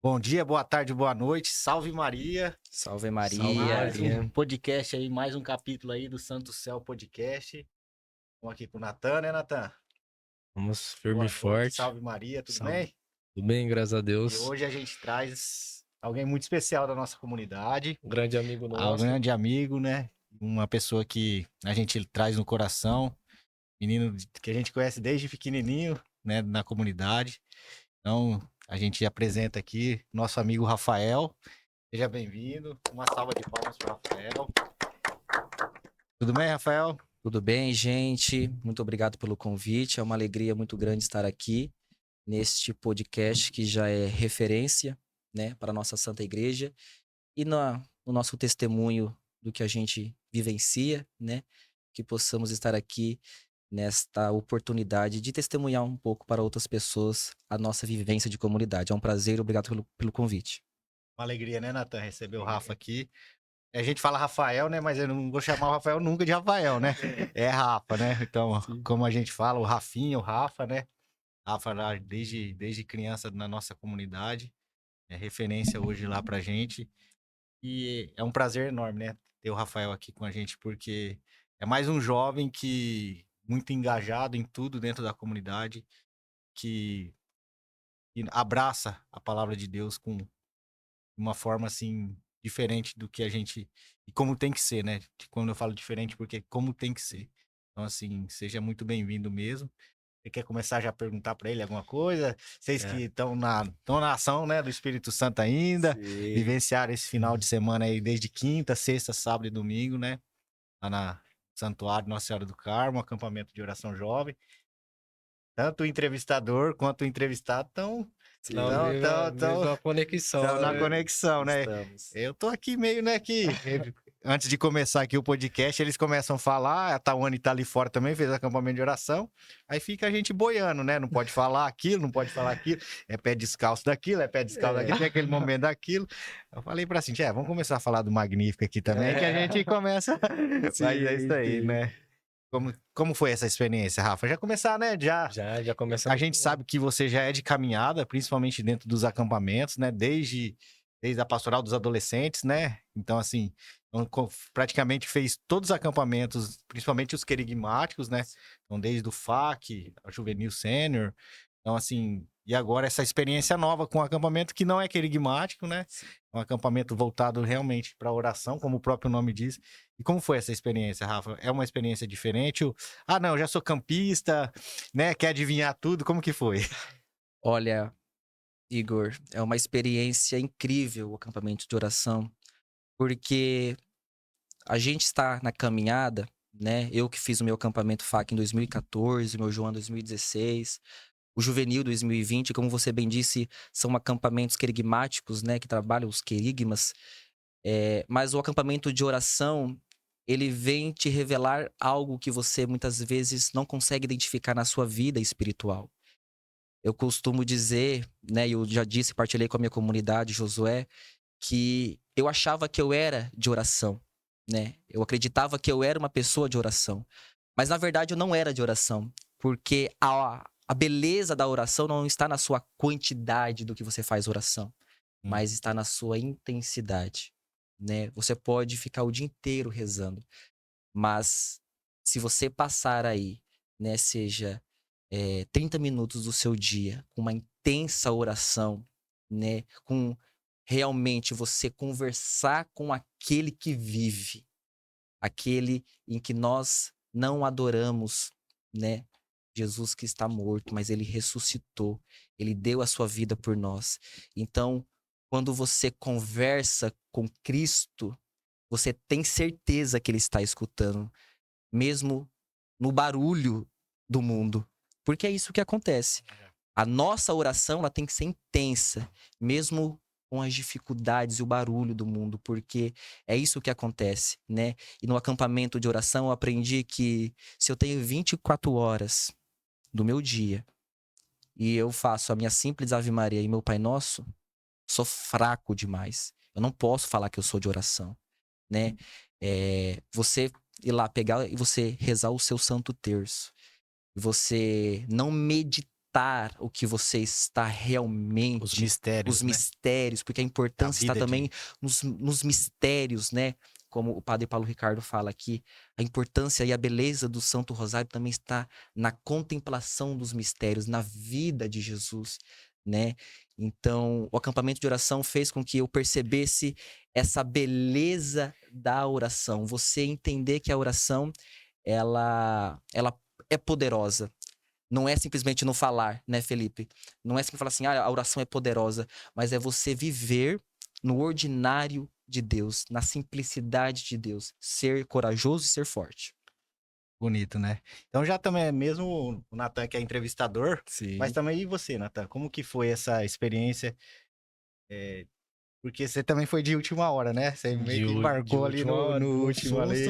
Bom dia, boa tarde, boa noite. Salve Maria. Salve Mais Maria. um podcast aí, mais um capítulo aí do Santo Céu Podcast. Vamos aqui com o Natan, né, Natan? Vamos firme Boa e noite, forte. salve Maria, tudo Salve. bem? Tudo bem, graças a E Deus. hoje a gente traz alguém muito especial da nossa comunidade, Um grande amigo um nosso. grande amigo, né? Uma pessoa que a gente traz no coração, menino que a gente conhece desde pequenininho, né, na comunidade. Então, a gente apresenta aqui nosso amigo Rafael. Seja bem-vindo. Uma salva de palmas para o Rafael. Tudo bem, Rafael? Tudo bem, gente? Muito obrigado pelo convite. É uma alegria muito grande estar aqui neste podcast que já é referência, né, para a nossa Santa Igreja e no nosso testemunho do que a gente vivencia, né, que possamos estar aqui nesta oportunidade de testemunhar um pouco para outras pessoas a nossa vivência de comunidade. É um prazer e obrigado pelo convite. Uma alegria, né, Natan, receber o Rafa aqui. A gente fala Rafael, né? Mas eu não vou chamar o Rafael nunca de Rafael, né? É Rafa, né? Então, Sim. como a gente fala, o Rafinha, o Rafa, né? Rafa lá desde criança na nossa comunidade. É referência hoje lá pra gente. E é um prazer enorme, né? Ter o Rafael aqui com a gente, porque é mais um jovem que muito engajado em tudo dentro da comunidade, que abraça a palavra de Deus com uma forma assim diferente do que a gente e como tem que ser, né? Quando eu falo diferente, porque como tem que ser. Então assim, seja muito bem-vindo mesmo. Você quer começar já a perguntar para ele alguma coisa? Vocês que estão na ação, né, do Espírito Santo ainda, Sim. vivenciaram esse final de semana aí desde quinta, sexta, sábado e domingo, né? Lá na Santuário Nossa Senhora do Carmo, acampamento de oração jovem. Tanto o entrevistador quanto o entrevistado estão Na mesma conexão, na né? conexão, né? Estamos. Eu tô aqui meio, né, que antes de começar aqui o podcast, eles começam a falar, a Tawane tá ali fora também, fez acampamento de oração, aí fica a gente boiando, né? Não pode falar aquilo, não pode falar aquilo, é pé descalço daquilo, é pé descalço daquilo, tem aquele momento daquilo. Eu falei pra assim, vamos começar a falar do Magnífico aqui também, que a gente começa, mas é isso aí, né? Como foi essa experiência, Rafa? Já começar, né? Já A começamos. gente sabe que você já é de caminhada, principalmente dentro dos acampamentos, né? Desde a pastoral dos adolescentes, né? Então, assim, praticamente fez todos os acampamentos, principalmente os querigmáticos, né? Então, desde o FAC, a Juvenil Sênior. Então, assim, e agora essa experiência nova com o acampamento que não é querigmático, né? É um acampamento voltado realmente para oração, como o próprio nome diz. E como foi essa experiência, Rafa? É uma experiência diferente? Não, eu já sou campista, né? Quer adivinhar tudo? Como que foi? Olha, Igor, é uma experiência incrível o acampamento de oração, porque a gente está na caminhada, né? Eu que fiz o meu acampamento FAC em 2014, o meu João em 2016, o Juvenil 2020, como você bem disse, são acampamentos querigmáticos, né? Que trabalham os querigmas. Mas o acampamento de oração, ele vem te revelar algo que você muitas vezes não consegue identificar na sua vida espiritual. Eu costumo dizer, né? Eu já disse, partilhei com a minha comunidade, Josué, que eu achava que eu era de oração, né? Eu acreditava que eu era uma pessoa de oração. Mas na verdade eu não era de oração, porque a beleza da oração não está na sua quantidade do que você faz oração, mas está na sua intensidade, né? Você pode ficar o dia inteiro rezando, mas se você passar aí, né, seja 30 minutos do seu dia com uma intensa oração, né, com realmente você conversar com aquele que vive, aquele em que nós não adoramos, né? Jesus que está morto, mas ele ressuscitou, ele deu a sua vida por nós. Então, quando você conversa com Cristo, você tem certeza que ele está escutando, mesmo no barulho do mundo, porque é isso que acontece. A nossa oração ela tem que ser intensa, mesmo com as dificuldades e o barulho do mundo, porque é isso que acontece, né? E no acampamento de oração eu aprendi que se eu tenho 24 horas do meu dia e eu faço a minha simples Ave Maria e meu Pai Nosso, sou fraco demais. Eu não posso falar que eu sou de oração, né? Você pegar e você rezar o seu Santo Terço, você não meditar captar o que você está realmente... Os mistérios, Os né? mistérios, porque a importância está vida também nos mistérios, né? Como o padre Paulo Ricardo fala aqui, a importância e a beleza do Santo Rosário também está na contemplação dos mistérios, na vida de Jesus, né? Então, o acampamento de oração fez com que eu percebesse essa beleza da oração. Você entender que a oração, ela é poderosa. Não é simplesmente no falar, né, Felipe? Não é simplesmente falar assim, a oração é poderosa, mas é você viver no ordinário de Deus, na simplicidade de Deus, ser corajoso e ser forte. Bonito, né? Então já também, mesmo o Natan que é entrevistador, Sim. mas também e você, Natan? Como que foi essa experiência? Porque você também foi de última hora, né? Você meio que embarcou ali no último ali,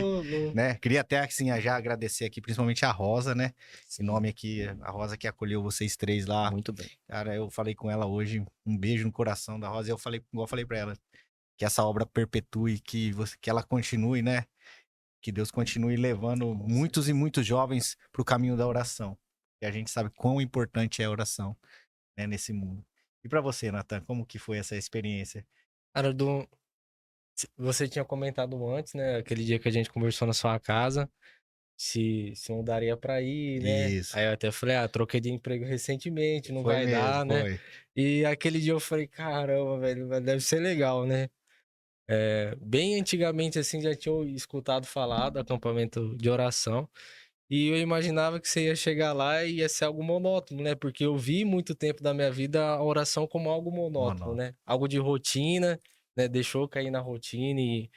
né? Queria até, assim, já agradecer aqui, principalmente a Rosa, né? Esse nome aqui, a Rosa que acolheu vocês três lá. Muito bem. Cara, eu falei com ela hoje, um beijo no coração da Rosa, e eu falei, igual eu falei pra ela, que essa obra perpetue, que ela continue, né? Que Deus continue levando muitos e muitos jovens pro caminho da oração. E a gente sabe quão importante é a oração, né, nesse mundo. E pra você, Natan, como que foi essa experiência? Cara, você tinha comentado antes, né? Aquele dia que a gente conversou na sua casa, se não daria pra ir, né? Isso. Aí eu até falei, troquei de emprego recentemente, não Foi vai mesmo, dar, né? foi. E aquele dia eu falei, caramba, velho, deve ser legal, né? Bem antigamente, assim, já tinha escutado falar do acampamento de oração. E eu imaginava que você ia chegar lá e ia ser algo monótono, né? Porque eu vi muito tempo da minha vida a oração como algo monótono, né? Algo de rotina, né? Deixou cair na rotina e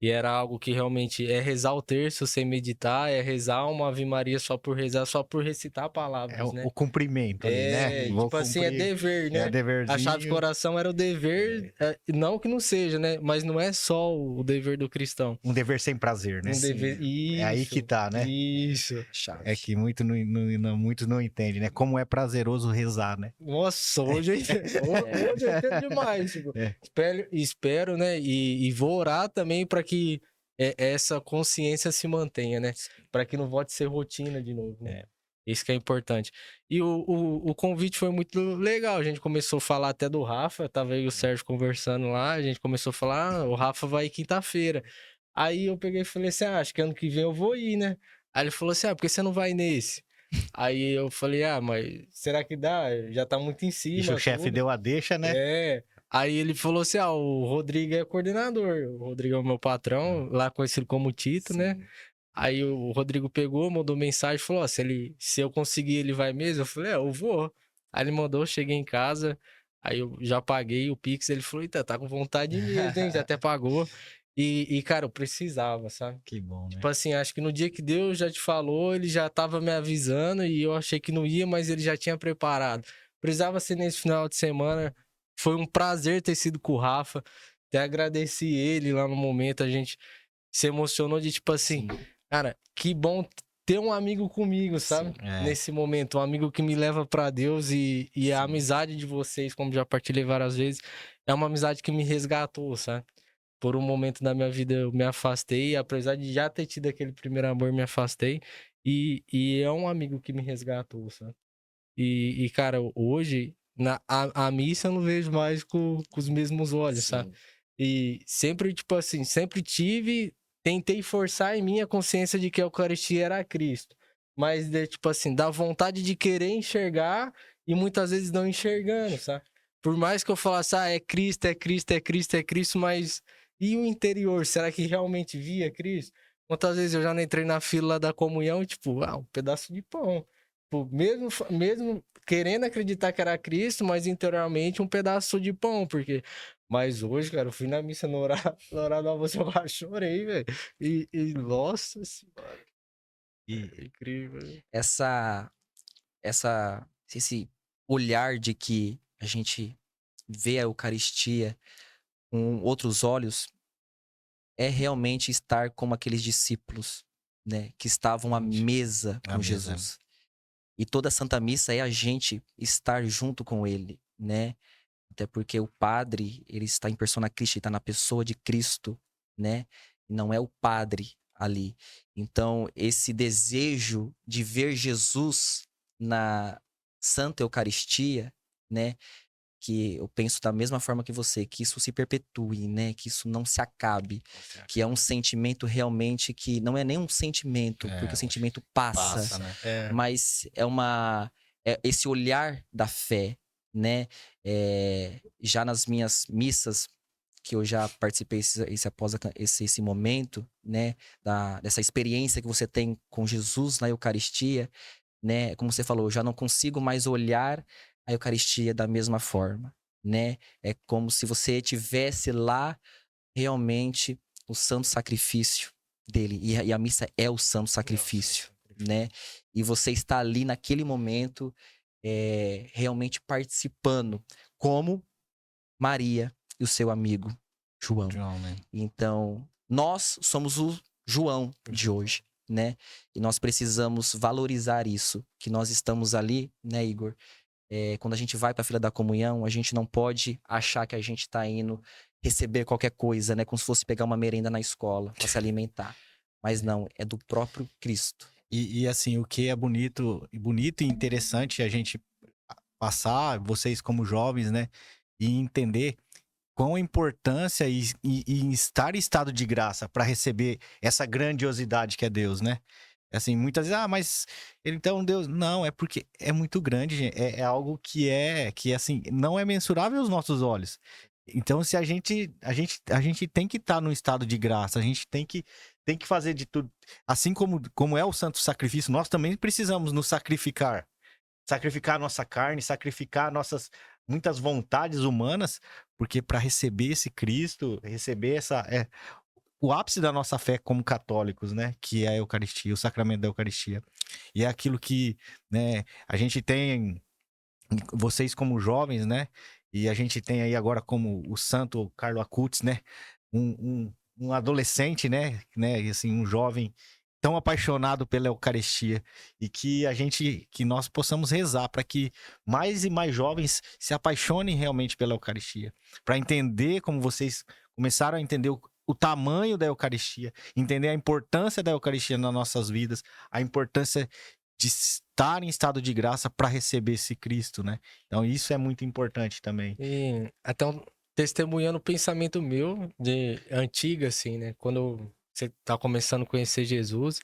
era algo que realmente é rezar o terço sem meditar, é rezar uma Ave Maria só por rezar, só por recitar palavras, né? O cumprimento ali, né? Vou Tipo assim, é cumprir, dever, né? deverzinho. Achava que oração era o dever, não que não seja, né? Mas não é só o dever do cristão. Um dever sem prazer, né? Um dever... É aí que tá, né? Isso. Chave. É que muitos não entendem, né? Como é prazeroso rezar, né? Nossa, hoje eu entendo demais. Tipo, espero, né? E vou orar também para que essa consciência se mantenha, né? Para que não volte a ser rotina de novo, né? Isso que é importante. E o convite foi muito legal. A gente começou a falar até do Rafa. Tava aí o Sérgio conversando lá. A gente começou a falar, o Rafa vai quinta-feira. Aí eu peguei e falei assim, acho que ano que vem eu vou ir, né? Aí ele falou assim, por que você não vai nesse? Aí eu falei, mas será que dá? Já tá muito em cima. E o chefe deu a deixa, né? Aí ele falou assim, o Rodrigo é coordenador. O Rodrigo é o meu patrão, lá conhecido como Tito, né? Aí o Rodrigo pegou, mandou mensagem, falou, se eu conseguir, ele vai mesmo? Eu falei, eu vou. Aí ele mandou, cheguei em casa, aí eu já paguei o Pix, ele falou, eita, tá com vontade mesmo, hein? Já até pagou. E, cara, eu precisava, sabe? Que bom, né? Tipo assim, acho que no dia que Deus já te falou, ele já tava me avisando e eu achei que não ia, mas ele já tinha preparado. Precisava ser nesse final de semana. Foi um prazer ter sido com o Rafa. Até agradeci ele lá no momento. A gente se emocionou de tipo assim, cara, que bom ter um amigo comigo, sabe? Nesse momento, um amigo que me leva pra Deus e a amizade de vocês, como já partilhei várias vezes, é uma amizade que me resgatou, sabe? Por um momento da minha vida eu me afastei, apesar de já ter tido aquele primeiro amor, me afastei. E é um amigo que me resgatou, sabe? E cara, hoje, a missa eu não vejo mais com os mesmos olhos, sabe? E sempre, tipo assim, sempre tentei forçar em mim a consciência de que a Eucaristia era Cristo. Mas, tipo assim, dá vontade de querer enxergar e muitas vezes não enxergando, sabe? Por mais que eu falasse, é Cristo, é Cristo, é Cristo, é Cristo, mas e o interior? Será que realmente via Cristo? Quantas vezes eu já não entrei na fila da comunhão e, tipo, um pedaço de pão. Tipo, mesmo querendo acreditar que era Cristo, mas interiormente um pedaço de pão, porque... Mas hoje, cara, eu fui na missa no horário do almoço, eu quase chorei, velho. Nossa senhora. É incrível. Esse olhar de que a gente vê a Eucaristia com outros olhos é realmente estar como aqueles discípulos, né? Que estavam à mesa com Jesus. E toda a Santa Missa é a gente estar junto com ele, né? Até porque o padre, ele está em persona Christi, está na pessoa de Cristo, né? Não é o padre ali. Então, esse desejo de ver Jesus Santa Eucaristia, né? Que eu penso da mesma forma que você, que isso se perpetue, né? Que isso não se acabe, que é um sentimento realmente que não é nem um sentimento, porque o sentimento passa, né? mas é esse olhar da fé, né? Já nas minhas missas que eu já participei após esse momento, né? Dessa experiência que você tem com Jesus na Eucaristia, né? Como você falou, eu já não consigo mais olhar a Eucaristia da mesma forma, né? É como se você tivesse lá realmente o santo sacrifício dele. E a missa é o santo sacrifício, né? E você está ali naquele momento realmente participando, como Maria e o seu amigo João. Né? Então, nós somos o João de hoje, né? E nós precisamos valorizar isso, que nós estamos ali, né, Igor? Quando a gente vai para a fila da comunhão, a gente não pode achar que a gente está indo receber qualquer coisa, né? Como se fosse pegar uma merenda na escola para se alimentar. Mas não, é do próprio Cristo. E assim, o que é bonito e interessante a gente passar, vocês como jovens, né? E entender qual a importância e estar em estado de graça para receber essa grandiosidade que é Deus, né? Assim, muitas vezes, mas então Deus, não, é porque é muito grande, gente. É algo que assim, não é mensurável aos nossos olhos. Então, se a gente tem que estar no estado de graça, a gente tem que fazer de tudo, assim como é o santo sacrifício, nós também precisamos nos sacrificar. Sacrificar a nossa carne, sacrificar nossas muitas vontades humanas, porque para receber esse Cristo, receber o ápice da nossa fé como católicos, né, que é a Eucaristia, o sacramento da Eucaristia. E é aquilo que, né, a gente tem vocês como jovens, né, e a gente tem aí agora como o santo Carlo Acutis, né, um adolescente, né, e assim, um jovem tão apaixonado pela Eucaristia, e que nós possamos rezar para que mais e mais jovens se apaixonem realmente pela Eucaristia, para entender como vocês começaram a entender o tamanho da Eucaristia, entender a importância da Eucaristia nas nossas vidas, a importância de estar em estado de graça para receber esse Cristo, né? Então isso é muito importante também. E até testemunhando o pensamento meu de antiga, assim, né? Quando você tá começando a conhecer Jesus,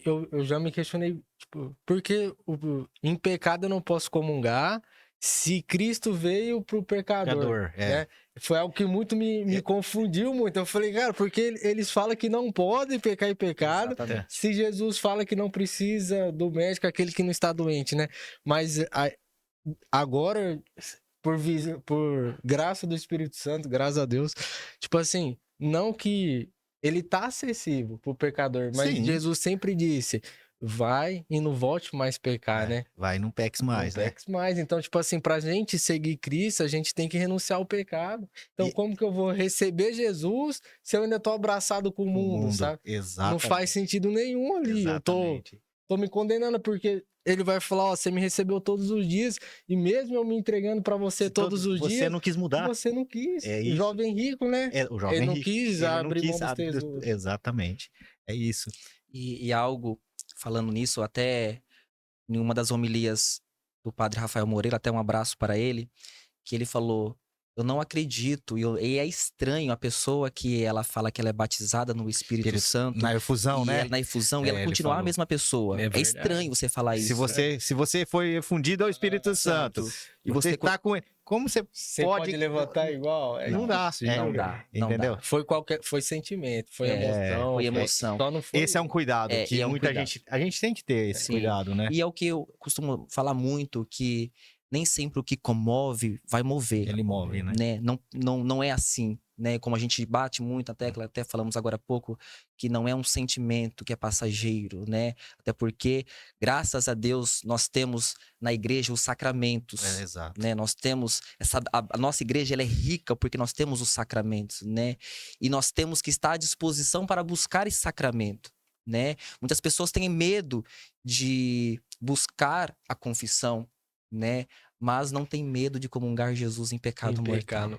eu já me questionei, tipo, por que em pecado eu não posso comungar se Cristo veio pro pecador, né? Foi algo que muito me confundiu muito. Eu falei, cara, porque eles falam que não pode pecar em pecado, Exatamente. se Jesus fala que não precisa do médico, aquele que não está doente, né? Mas agora, por graça do Espírito Santo, graças a Deus, tipo assim, não que ele tá acessível pro pecador, mas Sim. Jesus sempre disse, vai e não volte mais pecar, né? Vai, não peques mais, Não peques mais. Então, tipo assim, pra gente seguir Cristo, a gente tem que renunciar ao pecado. Então, como que eu vou receber Jesus se eu ainda tô abraçado com o mundo, sabe? Exatamente. Não faz sentido nenhum ali. Exatamente. Eu tô me condenando porque ele vai falar, ó, você me recebeu todos os dias e mesmo eu me entregando pra você todos os dias, você não quis mudar. você não quis. É O isso. jovem rico, né? O jovem Ele não rico. quis Ele não abrir quis mão dos tesouros. Exatamente. É isso. E algo, falando nisso, até em uma das homilias do padre Rafael Moreira, até um abraço para ele, que ele falou: eu não acredito, e é estranho a pessoa que ela fala que ela é batizada no Espírito Santo, Na efusão, e né? ela, na efusão, e ela ele continuar a falou. mesma pessoa. É É, verdade. estranho você falar isso. Se você foi fundido ao Espírito Santo, e você está com ele, como você pode levantar igual? Não dá. Não dá. Entendeu? Foi sentimento, foi É, emoção. foi emoção. Só não foi... Esse é um cuidado que e é um muita cuidado. gente... A gente tem que ter esse Sim. cuidado, né? E é o que eu costumo falar muito, que nem sempre o que comove vai mover. Ele move, né? Não é assim, né? Como a gente bate muito a tecla, até falamos agora há pouco, que não é um sentimento que é passageiro, né? Até porque, graças a Deus, nós temos na igreja os sacramentos. Exato. Né? Nós temos a nossa igreja, ela é rica porque nós temos os sacramentos, né? E nós temos que estar à disposição para buscar esse sacramento, né? Muitas pessoas têm medo de buscar a confissão, né? Mas não tem medo de comungar Jesus em pecado mortal.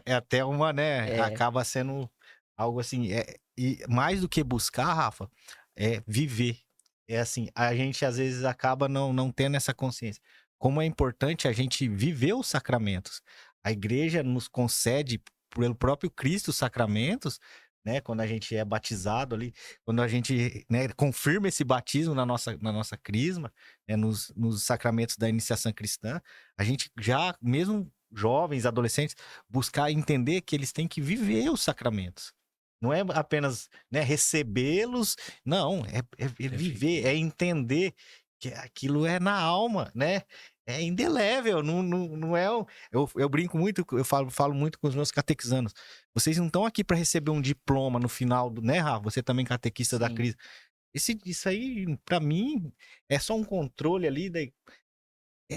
É até uma, né? Acaba sendo algo assim. E mais do que buscar, Rafa, é viver. É assim, a gente às vezes acaba não tendo essa consciência. como é importante a gente viver os sacramentos. A igreja nos concede, pelo próprio Cristo, os sacramentos, né? Quando a gente é batizado ali, quando a gente, né, confirma esse batismo na nossa crisma, né, nos sacramentos da iniciação cristã, a gente já, mesmo jovens, adolescentes, buscar entender que eles têm que viver os sacramentos. Não é apenas, né, recebê-los, não, é viver, é entender que aquilo é na alma, né? É indelével, não é. Eu brinco muito, eu falo muito com os meus catequizanos. Vocês não estão aqui para receber um diploma no final do, né, Rafa? Você também catequista da Sim. crise. Isso aí, para mim, é só um controle ali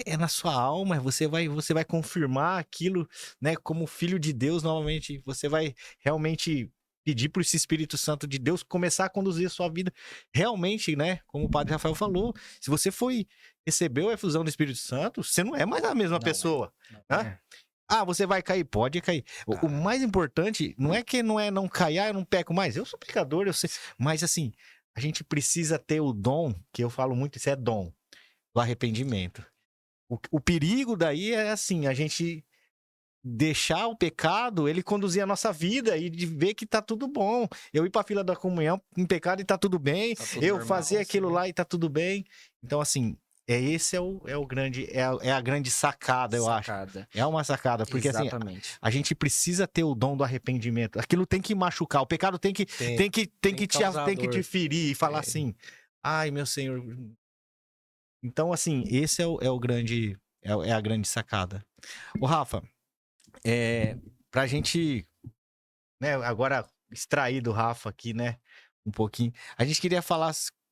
é na sua alma, você vai confirmar aquilo, né, como filho de Deus, novamente, você vai realmente pedir para esse Espírito Santo de Deus começar a conduzir a sua vida realmente, né, como o Padre Rafael falou, se você recebeu a efusão do Espírito Santo, você não é mais a mesma Não é, pessoa, não né? é. Ah, você vai cair, pode cair. O Ah. mais importante não é que não cair, eu não peco mais, eu sou pecador, eu sei, mas assim, a gente precisa ter o dom, que eu falo muito, isso é dom, do arrependimento. O perigo daí é assim, a gente deixar o pecado, ele conduzir a nossa vida e de ver que tá tudo bom. Eu ir pra fila da comunhão em pecado e tá tudo bem. Tá tudo Eu normal, fazer aquilo sim. lá e tá tudo bem. Então, assim, esse é o grande, é a grande sacada, eu acho. Sacada. É uma sacada, porque assim, Exatamente. a gente precisa ter o dom do arrependimento. Aquilo tem que machucar, o pecado tem que Tem causar tem que te dor. ferir e falar É. assim: "Ai, meu Senhor". Então, assim, esse é o grande, é a grande sacada. Ô, Rafa, pra gente, né, agora extrair do Rafa aqui, né, um pouquinho, a gente queria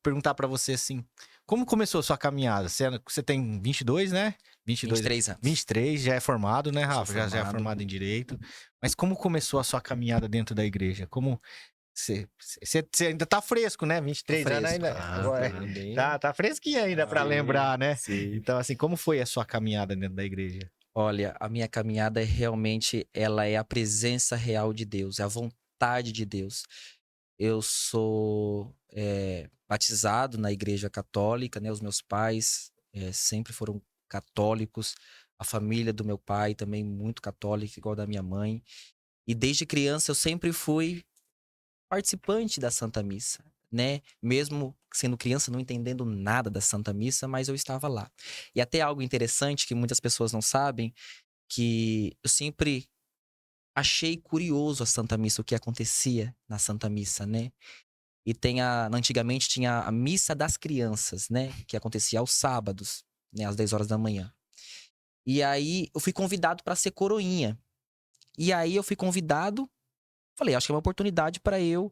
perguntar pra você, assim, como começou a sua caminhada? Você tem 22, né? 23 anos. 23, já é formado, né, Rafa? Sou Já é formado. formado em Direito. Mas como começou a sua caminhada dentro da igreja? Como você ainda tá fresco, né? 23 anos fresco. ainda. Agora, Bem. tá fresquinho ainda pra Sim, lembrar, né? sim. Então, assim, como foi a sua caminhada dentro da igreja? Olha, a minha caminhada realmente, ela é a presença real de Deus, é a vontade de Deus. Eu sou batizado na igreja católica, né? Os meus pais sempre foram católicos, a família do meu pai também muito católica, igual da minha mãe. E desde criança eu sempre fui participante da Santa Missa, né? Mesmo sendo criança, não entendendo nada da Santa Missa, mas eu estava lá. E até algo interessante que muitas pessoas não sabem, que eu sempre achei curioso a Santa Missa, o que acontecia na Santa Missa, né? E antigamente tinha a Missa das Crianças, né? Que acontecia aos sábados, né? Às 10 horas da manhã. E aí eu fui convidado para ser coroinha. E aí eu fui convidado, falei, acho que é uma oportunidade para eu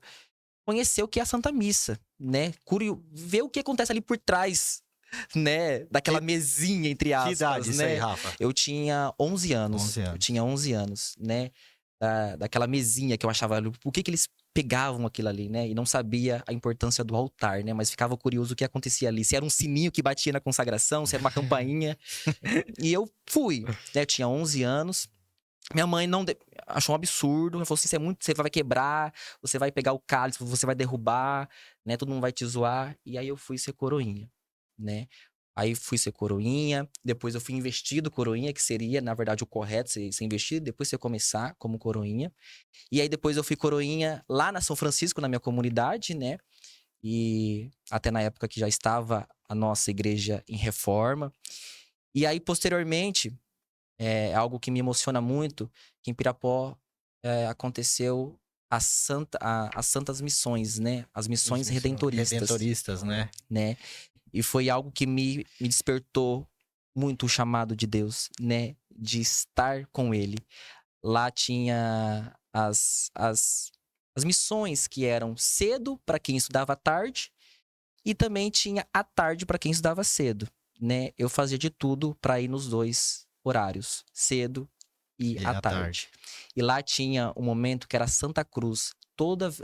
conhecer o que é a Santa Missa, né? Ver o que acontece ali por trás, né? Daquela mesinha, entre Que aspas, idade isso aí, né? Rafa? Eu tinha 11 anos. 11 anos. Eu tinha 11 anos, né? Daquela mesinha que eu achava, o que eles pegavam aquilo ali, né? E não sabia a importância do altar, né? Mas ficava curioso o que acontecia ali. Se era um sininho que batia na consagração, se era uma campainha. E eu fui, né? Eu tinha 11 anos. Minha mãe achou um absurdo. Ela falou assim: você vai quebrar, você vai pegar o cálice, você vai derrubar, né? Todo mundo vai te zoar. E aí eu fui ser coroinha, né? Aí fui ser coroinha, depois eu fui investido coroinha, que seria, na verdade, o correto, ser investido, depois você começar como coroinha. E aí depois eu fui coroinha lá na São Francisco, na minha comunidade, né? E até na época que já estava a nossa igreja em reforma. E aí, posteriormente, algo que me emociona muito, que em Pirapó aconteceu as santas missões, né? As missões Redentoristas, né? né? E foi algo que me despertou muito o chamado de Deus, né? De estar com Ele. Lá tinha as missões que eram cedo para quem estudava à tarde e também tinha à tarde para quem estudava cedo, né? Eu fazia de tudo para ir nos dois horários, cedo e à tarde. E lá tinha um momento que era Santa Cruz.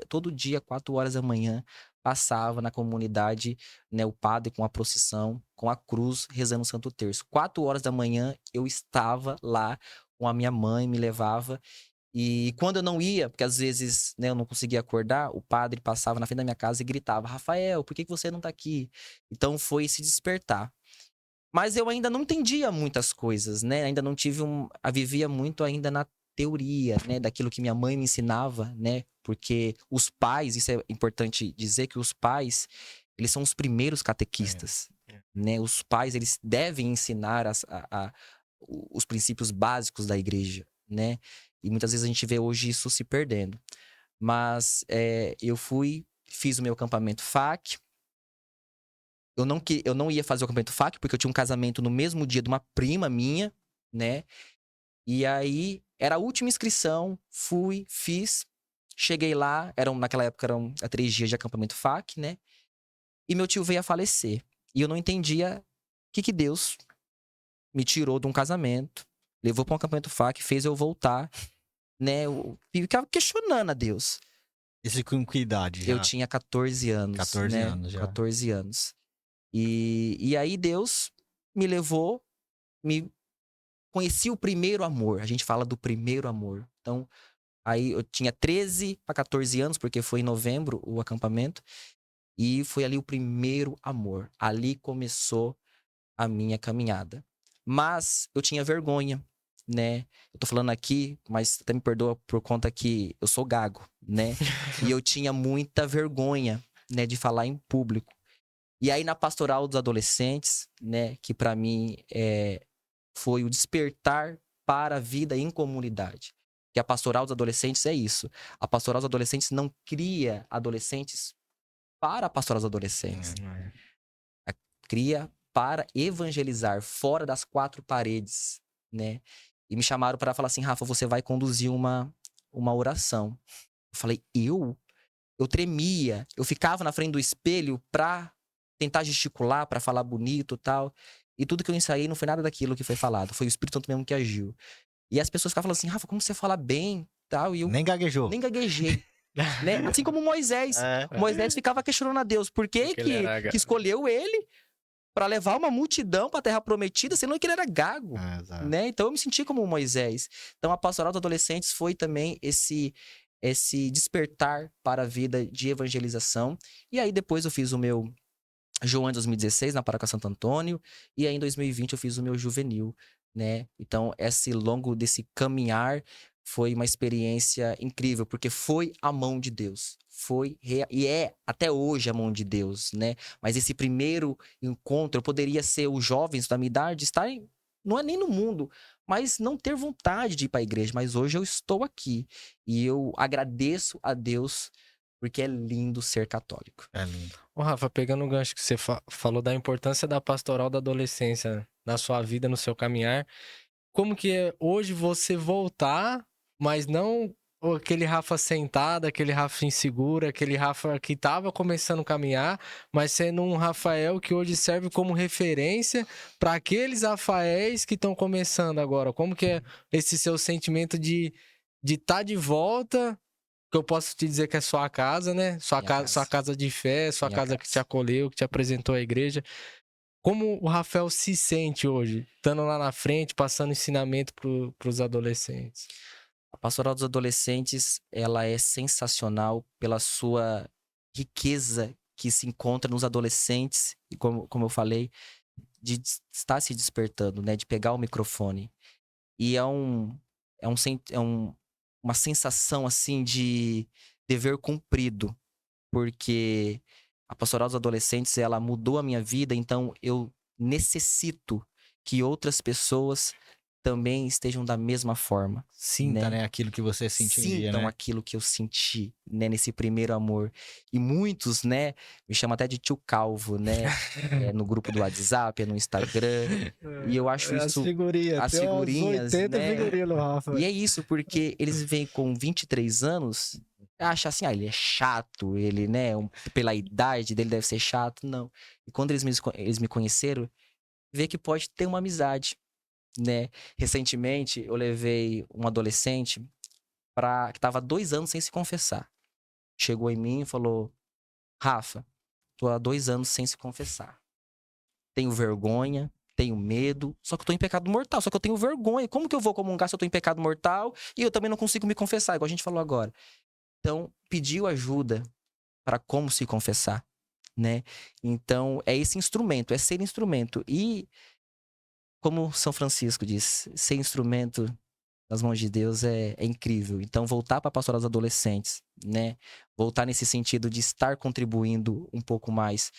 Todo dia, 4 horas da manhã, passava na comunidade, né, o padre com a procissão, com a cruz, rezando o Santo Terço. 4 horas da manhã, eu estava lá com a minha mãe, me levava. E quando eu não ia, porque às vezes, né, eu não conseguia acordar, o padre passava na frente da minha casa e gritava: Rafael, por que você não tá aqui? Então foi se despertar. Mas eu ainda não entendia muitas coisas, né? Ainda não tive vivia muito ainda na teoria, né? Daquilo que minha mãe me ensinava, né? Porque os pais, isso é importante dizer que os pais, eles são os primeiros catequistas, né? Os pais, eles devem ensinar os princípios básicos da igreja, né? E muitas vezes a gente vê hoje isso se perdendo. Mas eu fiz o meu acampamento FAC. Eu não ia fazer o acampamento FAC, porque eu tinha um casamento no mesmo dia de uma prima minha, né? E aí, era a última inscrição, fiz. Cheguei lá, naquela época eram 3 dias de acampamento FAC, né? E meu tio veio a falecer. E eu não entendia o que Deus me tirou de um casamento, levou para um acampamento FAC, fez eu voltar, né? Eu ficava questionando a Deus. Isso com que idade já? Eu tinha 14 anos, 14 né? anos já. 14 anos. E aí Deus me levou, me conheci o primeiro amor. A gente fala do primeiro amor. Então, aí eu tinha 13 para 14 anos, porque foi em novembro o acampamento. E foi ali o primeiro amor. Ali começou a minha caminhada. Mas eu tinha vergonha, né? Eu tô falando aqui, mas até me perdoa por conta que eu sou gago, né? E eu tinha muita vergonha, né, de falar em público. E aí na pastoral dos adolescentes, né, que para mim foi o despertar para a vida em comunidade. Que a pastoral dos adolescentes é isso. A pastoral dos adolescentes não cria adolescentes para a pastoral dos adolescentes. Cria para evangelizar fora das 4 paredes, né? E me chamaram para falar assim, Rafa, você vai conduzir uma oração. Eu falei, eu? Eu tremia, eu ficava na frente do espelho pra tentar gesticular, pra falar bonito e tal. E tudo que eu ensaiei não foi nada daquilo que foi falado, foi o Espírito Santo mesmo que agiu. E as pessoas ficavam falando assim, Rafa, como você fala bem tal. E eu Nem gaguejou. nem gaguejei. Né? Assim como Moisés. Moisés ficava questionando a Deus por que escolheu ele pra levar uma multidão pra terra prometida, sendo que ele era gago. Né? Então eu me senti como Moisés. Então a pastoral dos adolescentes foi também esse despertar para a vida de evangelização. E aí depois eu fiz o meu João em 2016 na Paróquia Santo Antônio, e aí em 2020 eu fiz o meu juvenil, né? Então esse longo desse caminhar foi uma experiência incrível, porque foi a mão de Deus. E é até hoje a mão de Deus, né? Mas esse primeiro encontro, eu poderia ser os jovens da minha idade, não é nem no mundo, mas não ter vontade de ir para a igreja. Mas hoje eu estou aqui e eu agradeço a Deus porque é lindo ser católico. É lindo. Ô, Rafa, pegando o gancho que você falou da importância da pastoral da adolescência na sua vida, no seu caminhar, como que é hoje você voltar, mas não aquele Rafa sentado, aquele Rafa inseguro, aquele Rafa que estava começando a caminhar, mas sendo um Rafael que hoje serve como referência para aqueles Rafaéis que estão começando agora? Como que é esse seu sentimento de estar de volta, que eu posso te dizer que é sua casa, né? Sua casa de fé, sua casa que te acolheu, que te apresentou à igreja. Como o Rafael se sente hoje, estando lá na frente, passando ensinamento para os adolescentes? A pastoral dos adolescentes, ela é sensacional pela sua riqueza que se encontra nos adolescentes, e como eu falei, de estar se despertando, né? De pegar o microfone. E uma sensação, assim, de dever cumprido, porque a pastoral dos adolescentes, ela mudou a minha vida, então eu necessito que outras pessoas também estejam da mesma forma. Sinta, né? Aquilo que você sentiu um dia, Sintam né? aquilo que eu senti, né? Nesse primeiro amor. E muitos, né? Me chamam até de tio Calvo, né? No grupo do WhatsApp, no Instagram. E eu acho isso... As figurinhas, 80 né? figurinhas no Rafa. E é isso, porque eles vêm com 23 anos, acham assim, ele é chato, ele, né? Pela idade dele deve ser chato. Não. E quando eles me conheceram, vê que pode ter uma amizade. Né? Recentemente, eu levei um adolescente que tava 2 anos sem se confessar. Chegou em mim e falou, Rafa, tô há 2 anos sem se confessar. Tenho vergonha, tenho medo, só que eu tô em pecado mortal, só que eu tenho vergonha. Como que eu vou comungar se eu tô em pecado mortal e eu também não consigo me confessar, igual a gente falou agora? Então, pediu ajuda para como se confessar, né? Então, é esse instrumento, é ser instrumento. E como São Francisco diz, ser instrumento nas mãos de Deus é incrível. Então, voltar para a pastoral dos adolescentes, né? Voltar nesse sentido de estar contribuindo um pouco mais,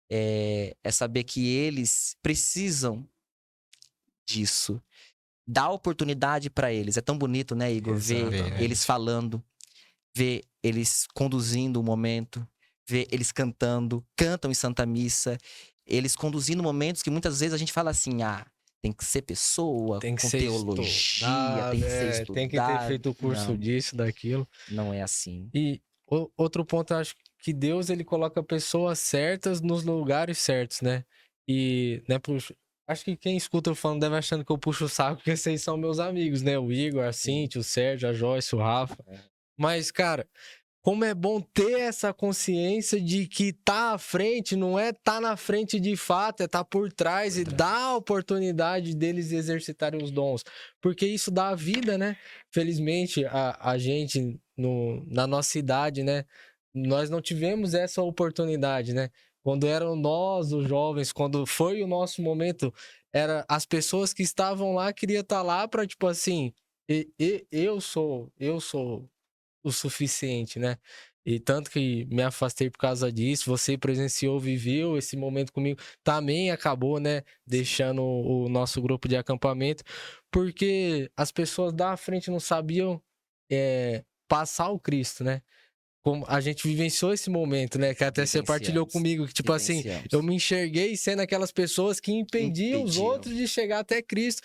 é saber que eles precisam disso. Dar oportunidade para eles. É tão bonito, né, Igor? Ver Exatamente. eles falando, ver eles conduzindo o momento, ver eles cantam em Santa Missa, eles conduzindo momentos que muitas vezes a gente fala assim, tem que ser pessoa, Tem que com ser teologia, estudado, tem que ser estudado. tem que ter feito o curso Não, disso, daquilo. não é assim. E outro ponto, eu acho que Deus, ele coloca pessoas certas nos lugares certos, né? E, né, acho que quem escuta eu falando deve achando que eu puxo o saco, porque vocês são meus amigos, né? O Igor, a Cintia, o Sérgio, a Joyce, o Rafa. Mas, cara, como é bom ter essa consciência de que tá à frente não é tá na frente de fato, é tá por trás e dar a oportunidade deles exercitarem os dons. Porque isso dá a vida, né? Felizmente, a gente, na nossa idade, né? Nós não tivemos essa oportunidade, né? Quando eram nós, os jovens, quando foi o nosso momento, era as pessoas que estavam lá, queria estar lá para tipo assim, eu sou o suficiente, né? E tanto que me afastei por causa disso. Você presenciou, viveu esse momento comigo. Também acabou, né? Deixando o nosso grupo de acampamento. Porque as pessoas da frente não sabiam passar o Cristo, né? Como a gente vivenciou esse momento, né? Que até você partilhou comigo. Que, tipo assim, eu me enxerguei sendo aquelas pessoas que impediam os outros de chegar até Cristo.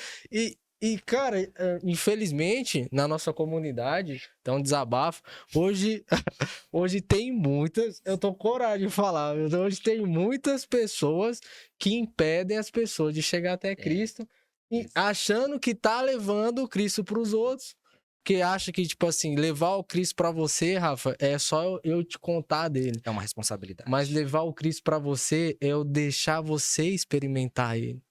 E, cara, infelizmente, na nossa comunidade, é um desabafo. Hoje tem muitas, eu tô com coragem de falar, hoje tem muitas pessoas que impedem as pessoas de chegar até Cristo, e achando que tá levando o Cristo pros outros. Porque acha que, tipo assim, levar o Cristo pra você, Rafa, é só eu te contar dele. É uma responsabilidade. Mas levar o Cristo pra você é eu deixar você experimentar ele.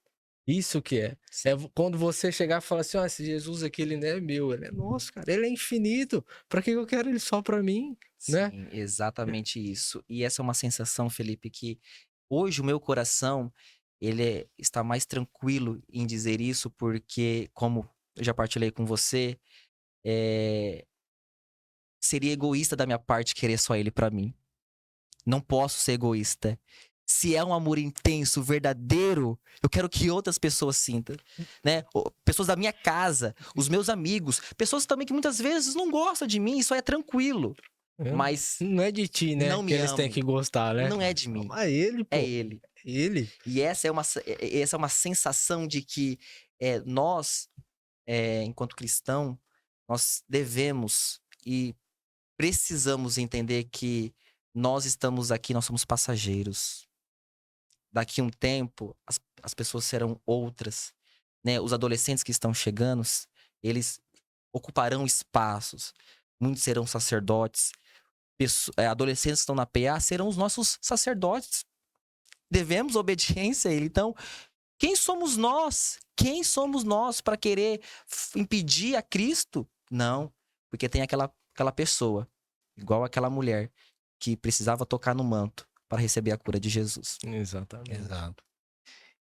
Isso que é. Sim. É quando você chegar e falar assim, esse Jesus aqui, ele não é meu, ele é nosso, cara. Ele é infinito. Pra que eu quero ele só pra mim, né? Sim, exatamente isso. E essa é uma sensação, Felipe, que hoje o meu coração, ele está mais tranquilo em dizer isso, porque, como eu já partilhei com você, seria egoísta da minha parte querer só ele pra mim. Não posso ser egoísta. Se é um amor intenso, verdadeiro, eu quero que outras pessoas sintam, né? Pessoas da minha casa, os meus amigos, pessoas também que muitas vezes não gostam de mim, isso é tranquilo. Mas não é de ti, né? não me que eles têm amem. que gostar, né? Não é de mim. É ele, pô. É ele. Ele. E essa é uma sensação de que nós, enquanto cristão, nós devemos e precisamos entender que nós estamos aqui, nós somos passageiros. Daqui a um tempo, as pessoas serão outras, né? Os adolescentes que estão chegando, eles ocuparão espaços. Muitos serão sacerdotes. Adolescentes que estão na PA serão os nossos sacerdotes. Devemos obediência a ele. Então, quem somos nós? Quem somos nós para querer impedir a Cristo? Não, porque tem aquela pessoa, igual aquela mulher, que precisava tocar no manto para receber a cura de Jesus. Exatamente. Exato.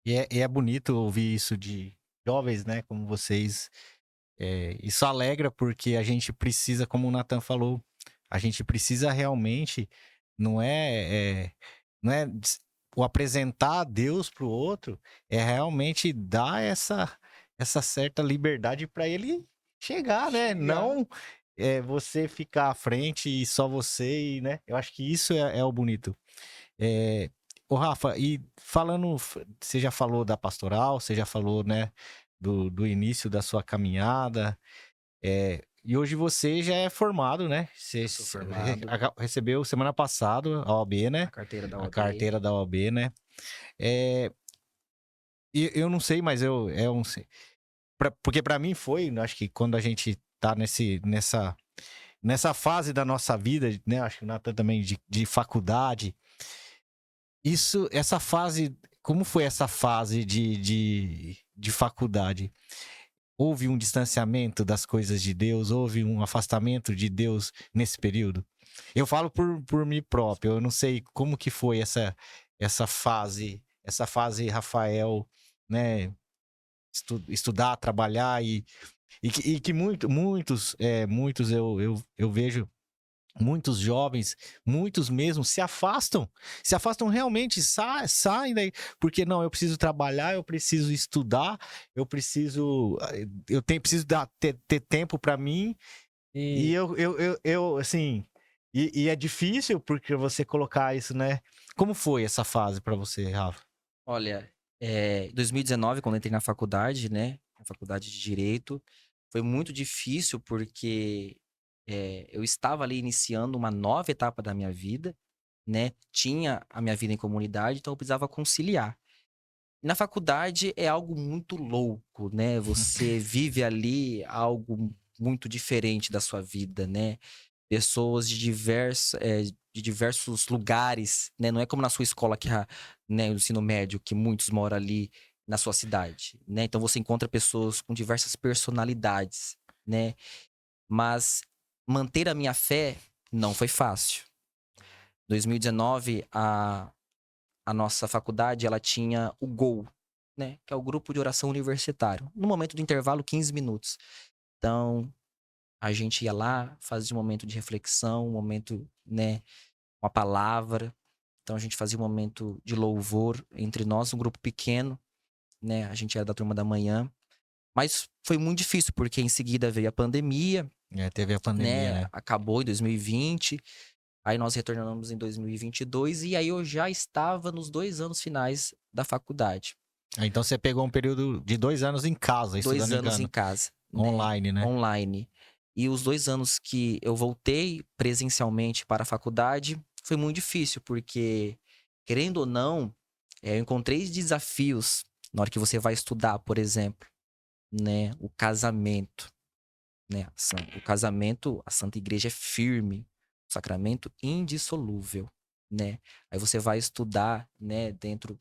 E é bonito ouvir isso de jovens, né, como vocês. Isso alegra porque a gente precisa, como o Nathan falou, a gente precisa realmente, não é o apresentar a Deus para o outro, é realmente dar essa certa liberdade para ele chegar, né? Não você ficar à frente e só você, né? Eu acho que isso é o bonito. Ô Rafa, e falando, você já falou da pastoral, você já falou, né, do início da sua caminhada, e hoje você já é formado, né? Você Sou formado. recebeu semana passada a OAB, né? A carteira da OAB. A carteira da OAB, né? E eu não sei, mas eu não sei. Porque para mim foi, acho que quando a gente tá nessa fase da nossa vida, né? Acho que o Nathan também de faculdade. Essa fase, como foi essa fase de faculdade? Houve um distanciamento das coisas de Deus? Houve um afastamento de Deus nesse período? Eu falo por mim próprio, eu não sei como que foi essa fase, Rafael, né? estudar, trabalhar e que muitos eu vejo muitos jovens, muitos mesmo, se afastam realmente, saem daí, porque não, eu preciso trabalhar, eu preciso estudar, preciso ter tempo para mim, e eu assim, e é difícil porque você colocar isso, né? Como foi essa fase para você, Rafa? Olha, em 2019, quando eu entrei na faculdade, né? Na faculdade de Direito, foi muito difícil porque eu estava ali iniciando uma nova etapa da minha vida, né? Tinha a minha vida em comunidade, então eu precisava conciliar. Na faculdade é algo muito louco, né? Você vive ali algo muito diferente da sua vida, né? Pessoas de diversos lugares, né? Não é como na sua escola, né, o ensino médio, que muitos moram ali na sua cidade, né? Então você encontra pessoas com diversas personalidades, né? Mas manter a minha fé não foi fácil. 2019, a nossa faculdade, ela tinha o GOU, né? Que é o Grupo de Oração Universitário. No momento do intervalo, 15 minutos. Então, a gente ia lá, fazia um momento de reflexão, um momento, né? Uma palavra. Então, a gente fazia um momento de louvor entre nós, um grupo pequeno, né? A gente era da turma da manhã. Mas foi muito difícil, porque em seguida veio a pandemia, Teve a pandemia, né? Acabou em 2020. Aí nós retornamos em 2022 e aí eu já estava nos 2 anos finais da faculdade. Então você pegou um período de 2 anos em casa, 2 estudando anos em casa. online, né? Online. E os 2 anos que eu voltei presencialmente para a faculdade foi muito difícil, porque, querendo ou não, eu encontrei desafios na hora que você vai estudar, por exemplo, né? O casamento, né? O casamento, a Santa Igreja é firme, o sacramento indissolúvel, né? Aí você vai estudar, né, dentro,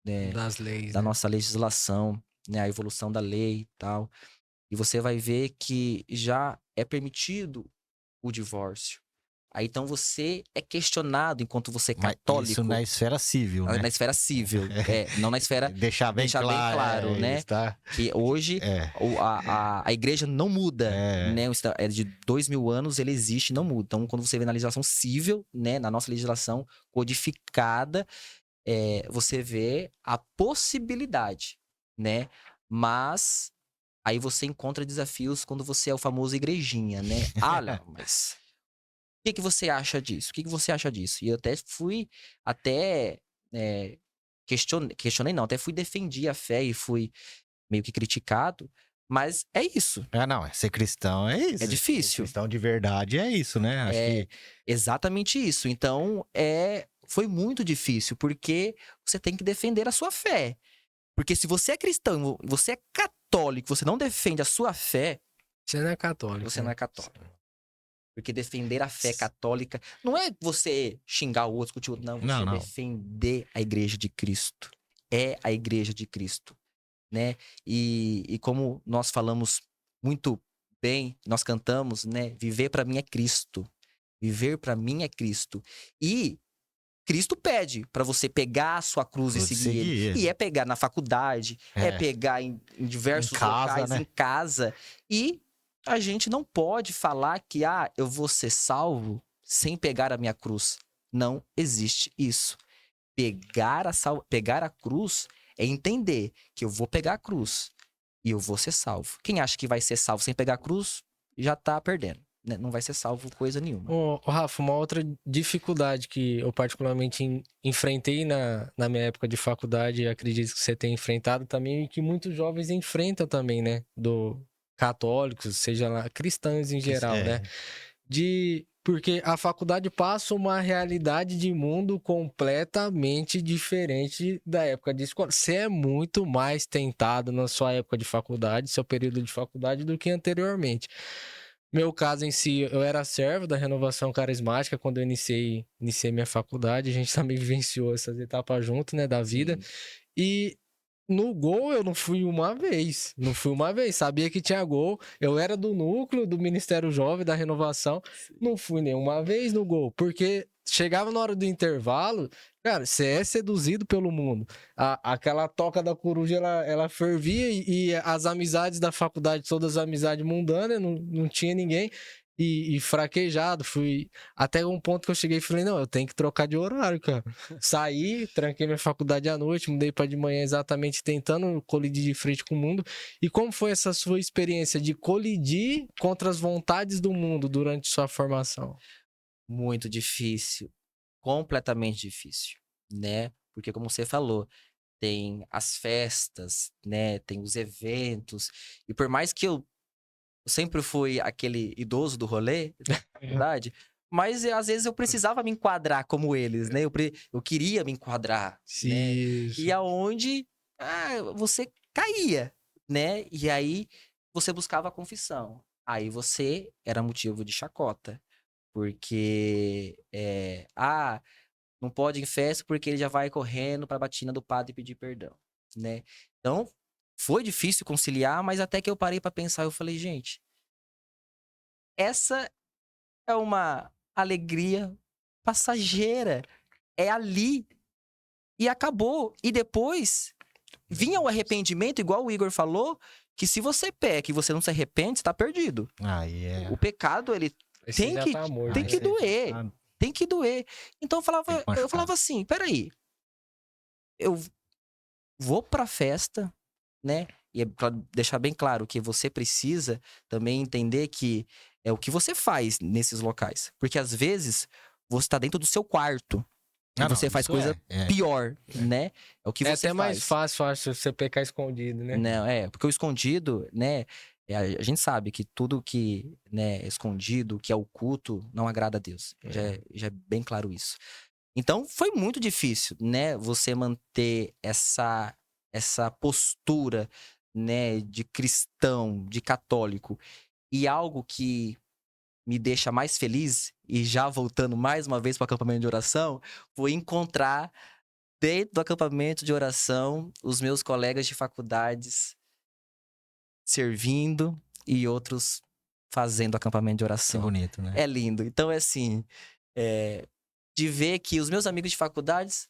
né, das leis, da né? nossa legislação, né, a evolução da lei e tal, e você vai ver que já é permitido o divórcio. Aí então você é questionado enquanto você é Mas católico. isso na esfera civil, né? Na esfera civil, não na esfera. Deixar bem Deixar bem claro, né? isso, tá? Que hoje a igreja não muda, né? É de 2000 anos, ele existe e não muda. Então, quando você vê na legislação civil, né? Na nossa legislação codificada, você vê a possibilidade, né? Mas aí você encontra desafios quando você é o famoso igrejinha, né? Ah, não, mas o que você acha disso? O que você acha disso? E eu até fui, questionei não, até fui defender a fé e fui meio que criticado, mas é isso. Não, ser cristão é isso. É difícil. Ser cristão de verdade é isso, né? Acho que exatamente isso. Então, foi muito difícil, porque você tem que defender a sua fé. Porque se você é cristão, você é católico, você não defende a sua fé, Você não é católico. você não é católico. Porque defender a fé católica não é você xingar o outro, discutir o outro, não. Você defender a igreja de Cristo. É a igreja de Cristo, né? E como nós falamos muito bem, nós cantamos, né? Viver para mim é Cristo. Viver para mim é Cristo. E Cristo pede para você pegar a sua cruz e seguir ele. E é pegar na faculdade, pegar em diversos locais, né? Em casa. E a gente não pode falar que, eu vou ser salvo sem pegar a minha cruz. Não existe isso. Pegar a cruz é entender que eu vou pegar a cruz e eu vou ser salvo. Quem acha que vai ser salvo sem pegar a cruz, já tá perdendo, né? Não vai ser salvo coisa nenhuma. Rafa, uma outra dificuldade que eu particularmente enfrentei na minha época de faculdade, e acredito que você tem enfrentado também, e que muitos jovens enfrentam também, né? Católicos, seja lá, cristãos em geral, né? Porque a faculdade passa uma realidade de mundo completamente diferente da época de escola. Você é muito mais tentado na sua época de faculdade, seu período de faculdade, do que anteriormente. Meu caso em si, eu era servo da Renovação Carismática quando eu iniciei minha faculdade. A gente também vivenciou essas etapas junto, né, da vida. Sim. E No gol eu não fui uma vez. Não fui uma vez. Sabia que tinha gol. Eu era do núcleo do Ministério Jovem, da Renovação. Não fui nenhuma vez no gol. Porque chegava na hora do intervalo, cara, você é seduzido pelo mundo. Aquela toca da coruja, ela fervia e as amizades da faculdade, todas as amizades mundanas, não tinha ninguém. E fraquejado, fui até um ponto que eu cheguei e falei, não, eu tenho que trocar de horário, cara. Saí, tranquei minha faculdade à noite, mudei para de manhã exatamente tentando colidir de frente com o mundo. E como foi essa sua experiência de colidir contra as vontades do mundo durante sua formação? Muito difícil, completamente difícil, né? Porque como você falou, tem as festas, né? Tem os eventos. E por mais que eu sempre fui aquele idoso do rolê, na faculdade, mas às vezes eu precisava me enquadrar como eles, né? Eu queria me enquadrar, né? Isso. E aonde você caía, né? E aí você buscava a confissão. Aí você era motivo de chacota. Porque, não pode ir em festa porque ele já vai correndo pra batina do padre e pedir perdão, né? Então, foi difícil conciliar, mas até que eu parei pra pensar, eu falei, gente, essa é uma alegria passageira. É ali e acabou. E depois vinha o arrependimento, igual o Igor falou, que se você peca e você não se arrepende, você tá perdido. Aí é. O pecado, ele Aí você tem já que, tá morto, tem Aí que né? você doer. tá- Tem que doer. Então tem que eu machucar. falava assim, peraí, eu vou pra festa, né? E é pra deixar bem claro que você precisa também entender que é o que você faz nesses locais. Porque às vezes você tá dentro do seu quarto e Ah, não, você faz isso coisa é. pior, né? É o que É você até mais faz. fácil, acho, você pecar escondido, né? Não, porque o escondido, né? A gente sabe que tudo que, né, é escondido, que é oculto, não agrada a Deus. Já é bem claro isso. Então, foi muito difícil, né? Você manter essa postura, né? De cristão, de católico. E algo que me deixa mais feliz, e já voltando mais uma vez para o acampamento de oração, foi encontrar dentro do acampamento de oração os meus colegas de faculdades servindo e outros fazendo acampamento de Que oração. bonito, né? É lindo. Então, é assim, de ver que os meus amigos de faculdades,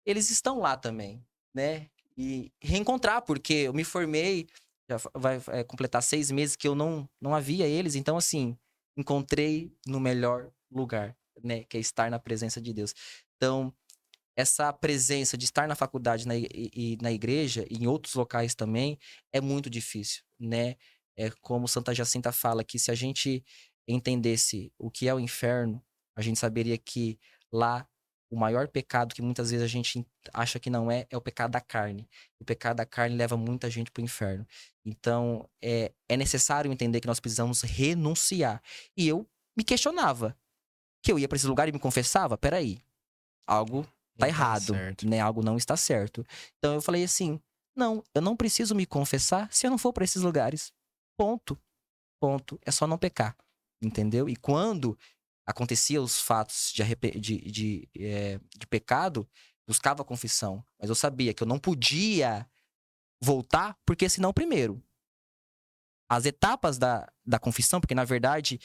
eles estão lá também, né? E reencontrar, porque eu me formei, já vai completar 6 meses que eu não havia eles. Então, assim, encontrei no melhor lugar, né? Que é estar na presença de Deus. Então, essa presença de estar na faculdade e na igreja, e em outros locais também, é muito difícil, né? É como Santa Jacinta fala, que se a gente entendesse o que é o inferno, a gente saberia que lá o maior pecado que muitas vezes a gente acha que não é o pecado da carne. O pecado da carne leva muita gente para o inferno. Então, é necessário entender que nós precisamos renunciar. E eu me questionava, que eu ia para esse lugar e me confessava, peraí, algo tá Não tá errado, certo. né? Algo não está certo. Então eu falei assim: não, eu não preciso me confessar se eu não for para esses lugares. Ponto. Ponto. É só não pecar. Entendeu? E quando acontecia os fatos de pecado, buscava confissão. Mas eu sabia que eu não podia voltar, porque senão, primeiro, as etapas da confissão, porque na verdade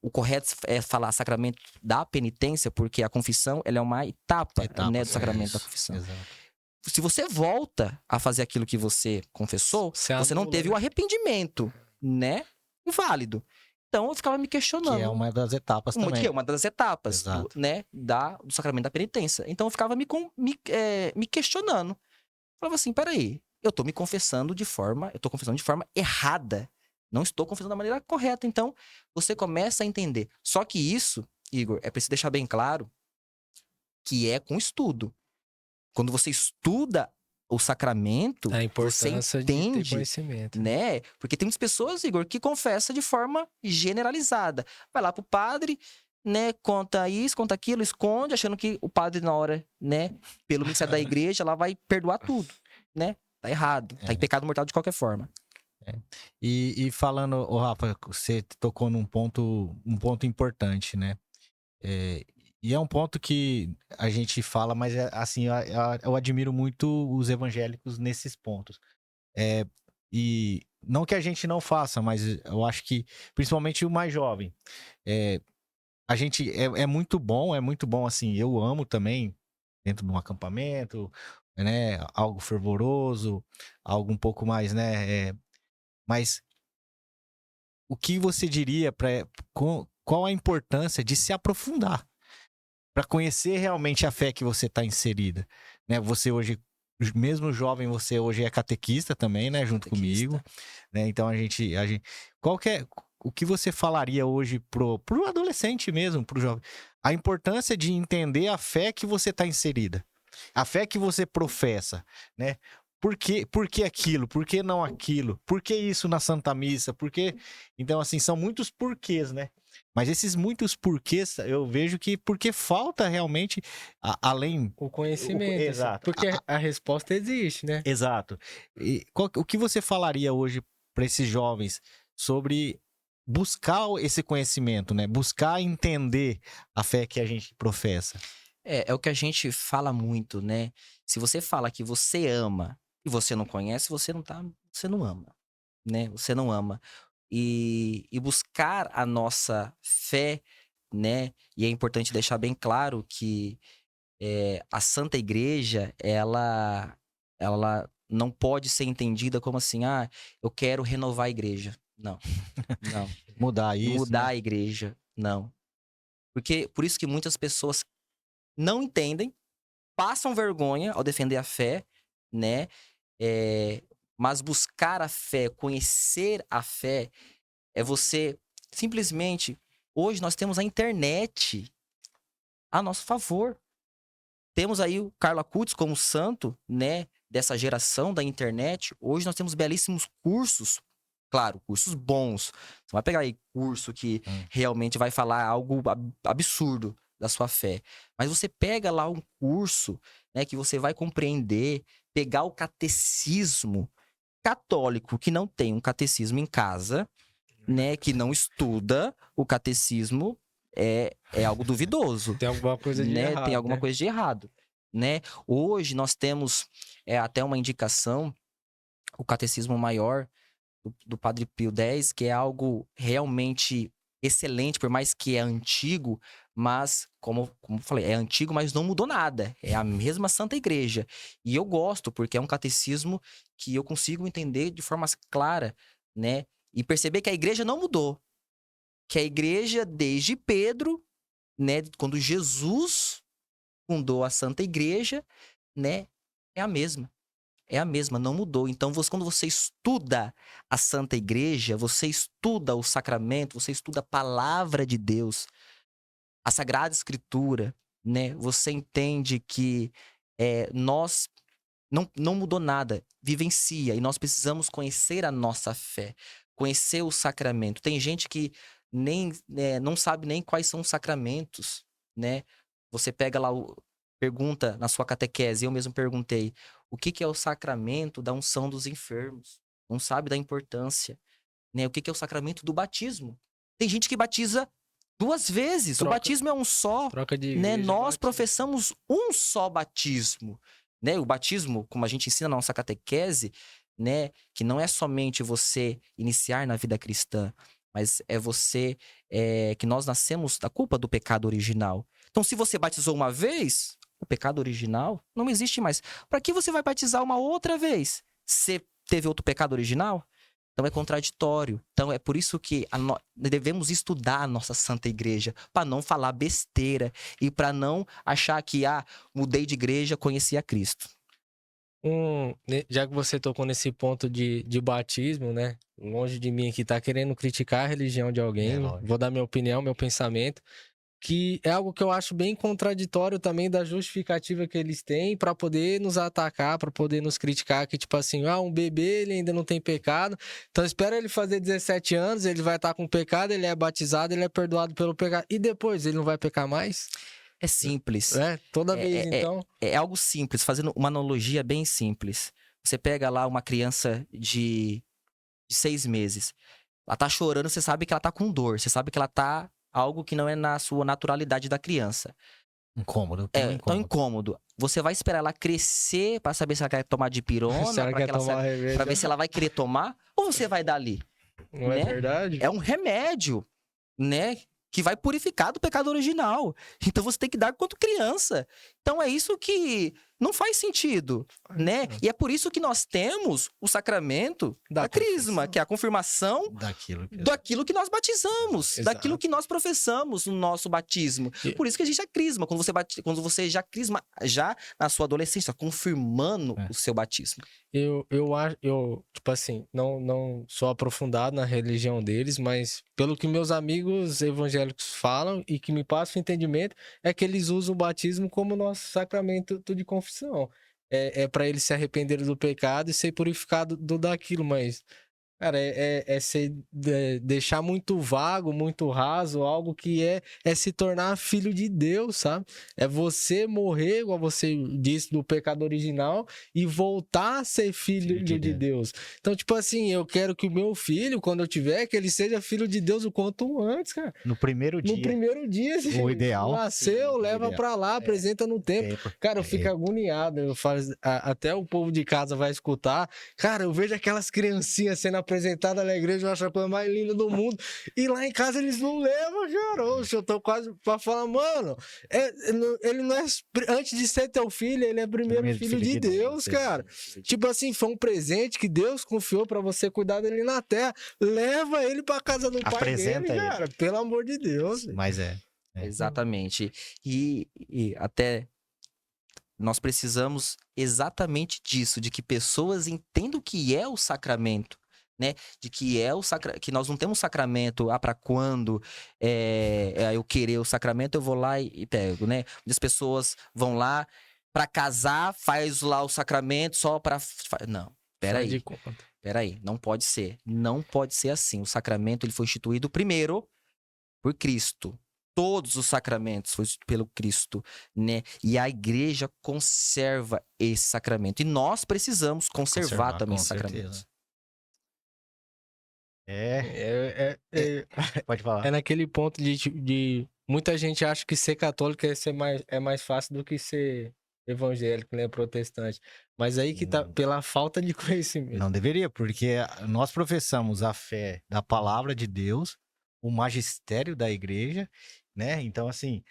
o correto é falar sacramento da penitência, porque a confissão ela é uma etapa, né, Etapas, do sacramento da isso. confissão. Exato. Se você volta a fazer aquilo que você confessou, Você você não anula, teve né? o arrependimento, né? Inválido. Então eu ficava me Que é questionando. uma das etapas Que é também. uma das etapas Exato. do sacramento da penitência. Então eu ficava me questionando. Falava assim, peraí, eu tô confessando de forma errada. Não estou confessando da maneira correta. Então, você começa a entender. Só que isso, Igor, é preciso deixar bem claro que é com estudo. Quando você estuda o sacramento, A você importância de ter entende, conhecimento, né? né? Porque tem muitas pessoas, Igor, que confessa de forma generalizada. Vai lá pro padre, né? Conta isso, conta aquilo, esconde, achando que o padre, na hora, né? Pelo ministério da igreja, ela vai perdoar tudo, né? Tá errado. Tá em pecado mortal de qualquer forma. E falando, ô Rafa, você tocou num ponto importante, né? É, E é um ponto que a gente fala, mas assim, eu admiro muito os evangélicos nesses pontos. É, e não que a gente não faça, mas eu acho que, principalmente o mais jovem, é, a gente é muito bom, assim, eu amo também, dentro de um acampamento, né, algo fervoroso, algo um pouco mais, né, mas o que você diria qual a importância de se aprofundar para conhecer realmente a fé que você está inserida, né? Você hoje, mesmo jovem, você hoje é catequista também, né? Junto comigo, né? Então qual que é, o que você falaria hoje pro adolescente mesmo, pro jovem? A importância de entender a fé que você está inserida, a fé que você professa, né? Por que aquilo? Por que não aquilo? Por que isso na Santa Missa? Por que... Então, assim, são muitos porquês, né? Mas esses muitos porquês, eu vejo que porque falta realmente, além... O conhecimento. Assim, Exato. porque a resposta existe, né? Exato. E o que você falaria hoje para esses jovens sobre buscar esse conhecimento, né? Buscar entender a fé que a gente professa. É o que a gente fala muito, né? Se você fala que você ama e você não conhece, você não ama, né? Você não ama. E buscar a nossa fé, né? E é importante deixar bem claro que a Santa Igreja, ela não pode ser entendida como assim, eu quero renovar a igreja. Não, não. Mudar isso, Mudar né? a igreja, não. Porque por isso que muitas pessoas não entendem, passam vergonha ao defender a fé, né? Mas buscar a fé, conhecer a fé, é você simplesmente. Hoje nós temos a internet a nosso favor. Temos aí o Carlo Acutis como santo, né? Dessa geração da internet. Hoje nós temos belíssimos cursos. Claro, cursos bons. Você vai pegar aí curso que realmente vai falar algo absurdo da sua fé. Mas você pega lá um curso, né, que você vai compreender, pegar o catecismo católico que não tem um catecismo em casa, né, que não estuda o catecismo, é algo duvidoso. Tem alguma coisa de né? errado, Tem alguma né? coisa de errado, né? Hoje nós temos até uma indicação, o Catecismo Maior do Padre Pio X, que é algo realmente excelente, por mais que é antigo, mas, como eu falei, é antigo, mas não mudou nada. É a mesma Santa Igreja. E eu gosto, porque é um catecismo que eu consigo entender de forma clara, né? E perceber que a igreja não mudou. Que a igreja, desde Pedro, né? Quando Jesus fundou a Santa Igreja, né? É a mesma. É a mesma, não mudou. Então, quando você estuda a Santa Igreja, você estuda o sacramento, você estuda a palavra de Deus, a Sagrada Escritura, né? Você entende que nós não mudou nada, vivencia, e nós precisamos conhecer a nossa fé, conhecer o sacramento. Tem gente que não sabe nem quais são os sacramentos, né? Você pega lá, pergunta na sua catequese, eu mesmo perguntei, o que é o sacramento da unção dos enfermos? Não sabe da importância, né? O que é o sacramento do batismo? Tem gente que batiza 2 vezes, o batismo é um só, Troca de né? igreja, Nós batismo. professamos um só batismo, né? O batismo, como a gente ensina na nossa catequese, né? Que não é somente você iniciar na vida cristã, mas é você que nós nascemos da culpa do pecado original. Então, se você batizou uma vez, o pecado original não existe mais. Para que você vai batizar uma outra vez? Você teve outro pecado original? Então é contraditório. Então é por isso que devemos estudar a nossa Santa Igreja, para não falar besteira e para não achar que, mudei de igreja, conheci a Cristo. Já que você tocou nesse ponto de batismo, né? Longe de mim aqui tá querendo criticar a religião de alguém. Lógico. Vou dar minha opinião, meu pensamento. Que é algo que eu acho bem contraditório também da justificativa que eles têm para poder nos atacar, para poder nos criticar, que tipo assim, um bebê ele ainda não tem pecado, então espera ele fazer 17 anos, ele vai estar com pecado, ele é batizado, ele é perdoado pelo pecado, e depois ele não vai pecar mais? É simples. Toda vez então... É algo simples, fazendo uma analogia bem simples. Você pega lá uma criança de 6 meses, ela tá chorando, você sabe que ela tá com dor, você sabe que ela tá algo que não é na sua naturalidade da criança. Incômodo. Tão incômodo. Você vai esperar ela crescer pra saber se ela quer tomar de pirona, Se ela pra, quer que ela tomar sa- remédio, pra ver se ela vai querer tomar, ou você vai dar ali? não é né? verdade? É um remédio, né? Que vai purificar do pecado original. Então você tem que dar quanto criança. Então é isso que não faz sentido, né? E é por isso que nós temos o sacramento da crisma, que é a confirmação daquilo que nós batizamos, Exato. daquilo que nós professamos no nosso batismo. Por isso que a gente é crisma, quando você já crisma, já na sua adolescência, confirmando o seu batismo. Eu acho, tipo assim, não sou aprofundado na religião deles, mas pelo que meus amigos evangélicos falam e que me passam o entendimento, é que eles usam o batismo como nosso sacramento de confissão. É para eles se arrependerem do pecado e ser purificado daquilo, mas, cara, deixar muito vago, muito raso, algo que é se tornar filho de Deus, sabe? É você morrer, igual você disse, do pecado original e voltar a ser filho de Deus. Então, tipo assim, eu quero que o meu filho, quando eu tiver, que ele seja filho de Deus o quanto antes, cara. No primeiro dia. No primeiro dia, assim, O ideal. nasceu, leva pra lá, apresenta no templo. Cara, eu fico agoniado. Eu falo, até o povo de casa vai escutar. Cara, eu vejo aquelas criancinhas sendo apresentadas na igreja, eu acho a coisa mais linda do mundo. E lá em casa eles não levam, cara. Oxe, eu tô quase pra falar, mano, ele não é. Antes de ser teu filho, ele é primeiro filho de Deus, cara. Tipo assim, foi um presente que Deus confiou pra você cuidar dele na terra. Leva ele pra casa do pai dele, cara. Pelo amor de Deus. Mas Exatamente. E até nós precisamos exatamente disso, de que pessoas entendam o que é o sacramento, né? De que que nós não temos sacramento, para quando eu querer o sacramento, eu vou lá e pego, né? As pessoas vão lá para casar, faz lá o sacramento só para não, peraí, não pode ser. Não pode ser assim. O sacramento ele foi instituído primeiro por Cristo. Todos os sacramentos foram pelo Cristo, né? E a igreja conserva esse sacramento. E nós precisamos conservar também esses sacramentos. Pode falar. É naquele ponto de muita gente acha que ser católico é mais fácil do que ser evangélico, né? Protestante. Mas aí que tá pela falta de conhecimento. Não deveria, porque nós professamos a fé da palavra de Deus, o magistério da igreja, né? Então, assim,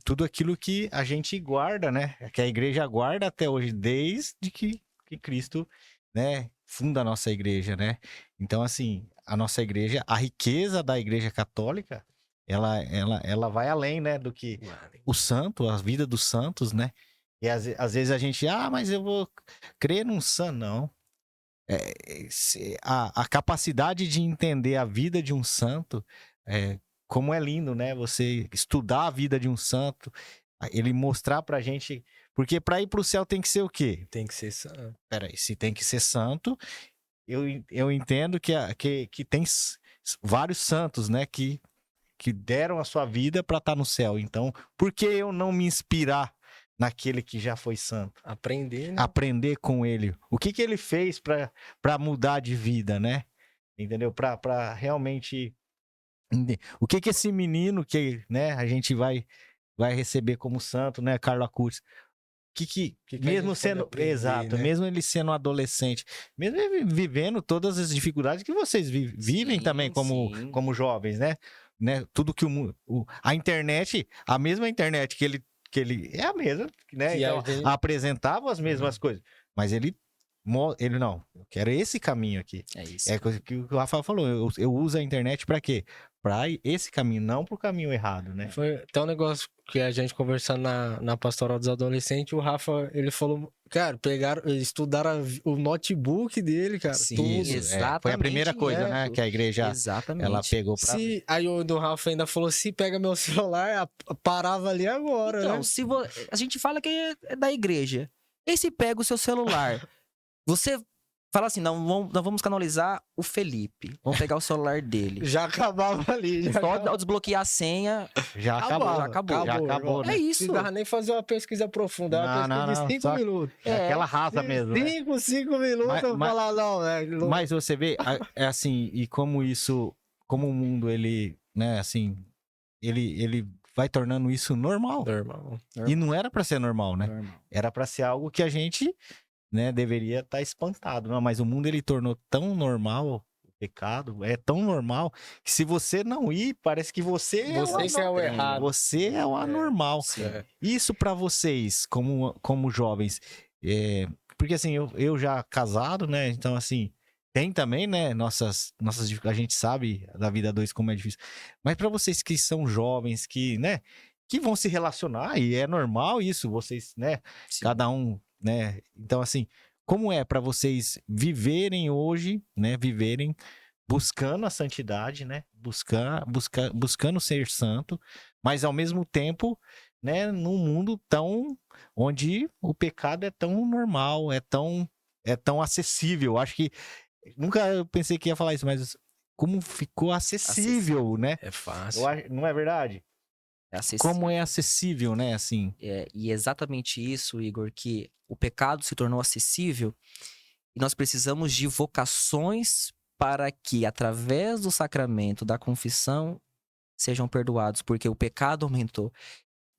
tudo aquilo que a gente guarda, né? Que a igreja guarda até hoje, desde que Cristo, né, funda a nossa igreja, né? Então, assim, a nossa igreja, a riqueza da igreja católica, ela vai além, né, do que o santo, a vida dos santos, né? E às vezes a gente, mas eu vou crer num santo. Não. A capacidade de entender a vida de um santo, como é lindo, né? Você estudar a vida de um santo, ele mostrar pra gente. Porque pra ir pro céu tem que ser o quê? Tem que ser santo. Peraí, se tem que ser santo, eu entendo que tem vários santos, né? Que deram a sua vida pra estar no céu. Então, por que eu não me inspirar naquele que já foi santo? Aprender, né? Aprender com ele. O que ele fez para mudar de vida, né? Entendeu? Para realmente... O que esse menino que, né, a gente vai receber como santo, né, Carlo Acutis? Mesmo sendo... aprender, exato, né? Mesmo ele sendo um adolescente, mesmo ele vivendo todas as dificuldades que vocês vivem também como jovens, né? Tudo que a internet, a mesma internet que ele é a mesma, né? Então, apresentava as mesmas coisas, mas ele não, eu quero esse caminho aqui. É isso. É o que o Rafael falou, eu uso a internet para quê? Para esse caminho, não pro caminho errado, né? Foi até um negócio que a gente conversando na pastoral dos adolescentes, o Rafa, ele falou, cara, estudaram o notebook dele, cara, Sim, tudo. exatamente. Foi a primeira coisa, né, que a igreja, ela pegou pra... Aí o do Rafa ainda falou, se pega meu celular, parava ali agora, então, né? A gente fala que é da igreja. E se pega o seu celular? Você fala assim, não vamos canonizar o Felipe. Vamos pegar o celular dele. Já acabava ali. Só desbloquear a senha. Já acabou. Né? É isso. Não precisava nem fazer uma pesquisa aprofundada. Não, de 5 minutos. É aquela raça mesmo. 5 minutos eu falar, não, velho. Mas você vê, é assim, e como como o mundo, ele, né, assim, ele vai tornando isso normal. Normal. E não era pra ser normal, né? Normal. Era pra ser algo que a gente, né, deveria estar espantado. Não, mas o mundo, ele tornou tão normal o pecado, é tão normal, que se você não ir, parece que você é o Você que é o anormal. errado. Você é o anormal. Sim. É. Isso pra vocês, como jovens, porque assim, eu já casado, né? Então, assim, tem também, né? A gente sabe da vida a dois como é difícil. Mas pra vocês que são jovens, que, né? Que vão se relacionar, e é normal isso, vocês, né? Sim. Cada um, né? Então, assim, como é pra vocês viverem hoje, né? Viverem buscando a santidade, né? Buscando ser santo, mas ao mesmo tempo, né? Num mundo tão onde o pecado é tão normal, é tão acessível. Acho que nunca eu pensei que ia falar isso, mas como ficou acessível, né? É fácil. Não é verdade? É acessível. Como é acessível, né? Assim. E é exatamente isso, Igor, que o pecado se tornou acessível e nós precisamos de vocações para que, através do sacramento da confissão, sejam perdoados, porque o pecado aumentou.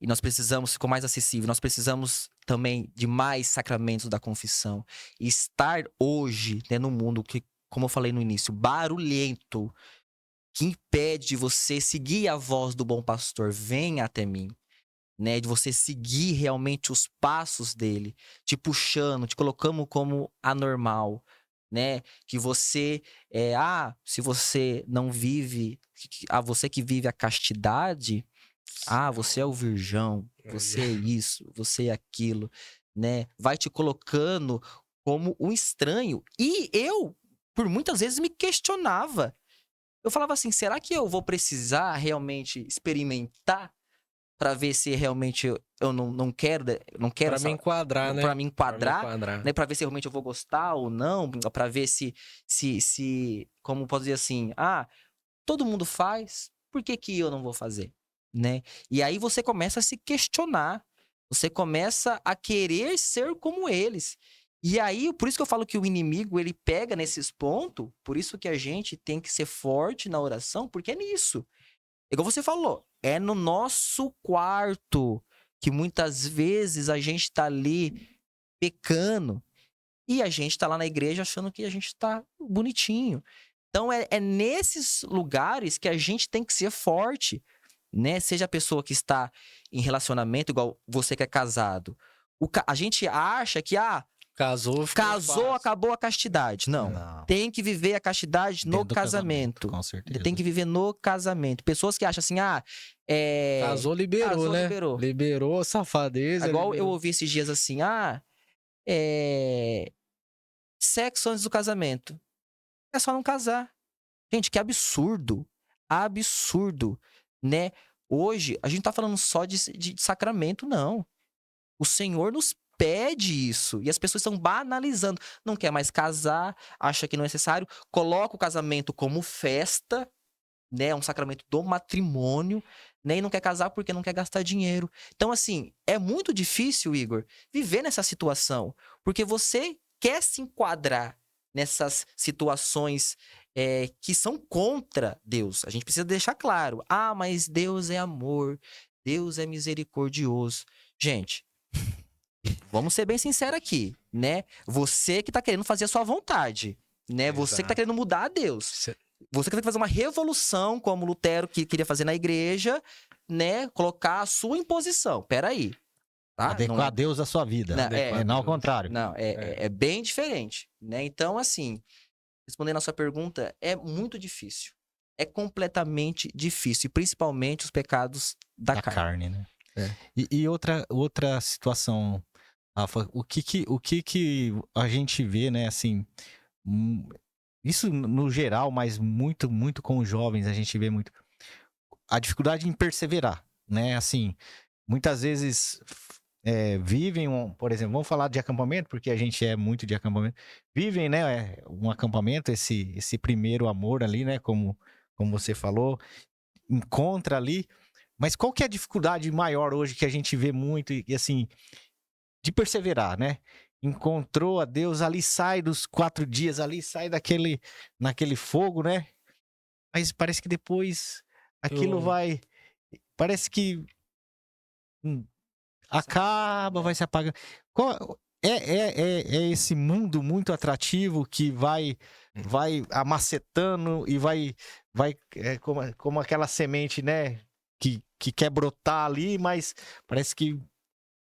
E nós precisamos, ficou mais acessível, nós precisamos também de mais sacramentos da confissão. E estar hoje, né, no mundo que, como eu falei no início, barulhento, que impede de você seguir a voz do bom pastor, venha até mim. Né, de você seguir realmente os passos dele, te puxando, te colocando como anormal, né? Que você se você não vive, você que vive a castidade, você é o virgão, você é isso, você é aquilo, né? Vai te colocando como um estranho. E eu, por muitas vezes, me questionava. Eu falava assim, será que eu vou precisar realmente experimentar para ver se realmente eu não quero Pra me enquadrar, né? para me enquadrar, Pra me enquadrar. né, para ver se realmente eu vou gostar ou não, para ver se como posso dizer assim, todo mundo faz, por que que eu não vou fazer, né? E aí você começa a se questionar, você começa a querer ser como eles. E aí, por isso que eu falo que o inimigo, ele pega nesses pontos, por isso que a gente tem que ser forte na oração, porque é nisso. Igual você falou, é no nosso quarto que muitas vezes a gente tá ali pecando e a gente tá lá na igreja achando que a gente tá bonitinho. Então é nesses lugares que a gente tem que ser forte, né? Seja a pessoa que está em relacionamento, igual você que é casado. A gente acha que, Casou, ficou casou, fácil. acabou a castidade. Não. Tem que viver a castidade no Dentro do casamento. Com certeza. Ele tem que viver no casamento. Pessoas que acham assim, Casou, liberou, casou, né? liberou. Liberou, safadeza. Igual eu liberou. ouvi esses dias assim, sexo antes do casamento. É só não casar. Gente, que absurdo. Absurdo, né? Hoje, a gente tá falando só de sacramento, não. O Senhor nos pede isso. E as pessoas estão banalizando. Não quer mais casar, acha que não é necessário. Coloca o casamento como festa, né? É um sacramento do matrimônio, né? E não quer casar porque não quer gastar dinheiro. Então, assim, é muito difícil, Igor, viver nessa situação. Porque você quer se enquadrar nessas situações que são contra Deus. A gente precisa deixar claro. Mas Deus é amor. Deus é misericordioso. Gente, vamos ser bem sinceros aqui, né? Você que tá querendo fazer a sua vontade, né? Você que tá Exato. querendo mudar a Deus. Você que tem que fazer uma revolução, como Lutero que queria fazer na igreja, né? Colocar a sua imposição. Peraí. Tá? Adequar a Deus à sua vida. Não, Não ao contrário. Não, é bem diferente, né? Então, assim, respondendo a sua pergunta, é muito difícil. É completamente difícil. E principalmente os pecados da carne. Né? É. E outra situação, Rafa, o que a gente vê, né, assim, isso no geral, mas muito, muito com os jovens, a gente vê muito a dificuldade em perseverar, né, assim, muitas vezes vivem, por exemplo, vamos falar de acampamento, porque a gente é muito de acampamento, vivem, né, um acampamento, esse primeiro amor ali, né, como você falou, encontra ali. Mas qual que é a dificuldade maior hoje que a gente vê muito, e assim, de perseverar, né? Encontrou a Deus, ali sai dos 4 dias, ali sai naquele fogo, né? mas parece que depois aquilo Eu- vai. Parece que acaba, vai se apagar. É esse mundo muito atrativo que vai amacetando e vai como aquela semente, né? Que quer brotar ali, mas parece que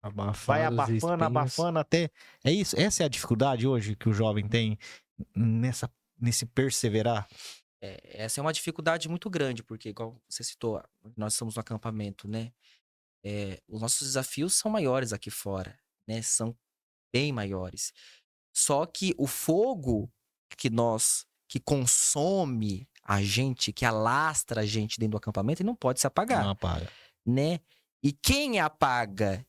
vai Abafando os abafando, espinhos. abafando até. É isso, essa é a dificuldade hoje que o jovem tem nesse perseverar. Essa é uma dificuldade muito grande, porque, igual você citou, nós estamos no acampamento, né? Os nossos desafios são maiores aqui fora, né? São bem maiores. Só que o fogo que consome a gente, que alastra a gente dentro do acampamento, ele não pode se Não apagar, apaga. né? E quem apaga?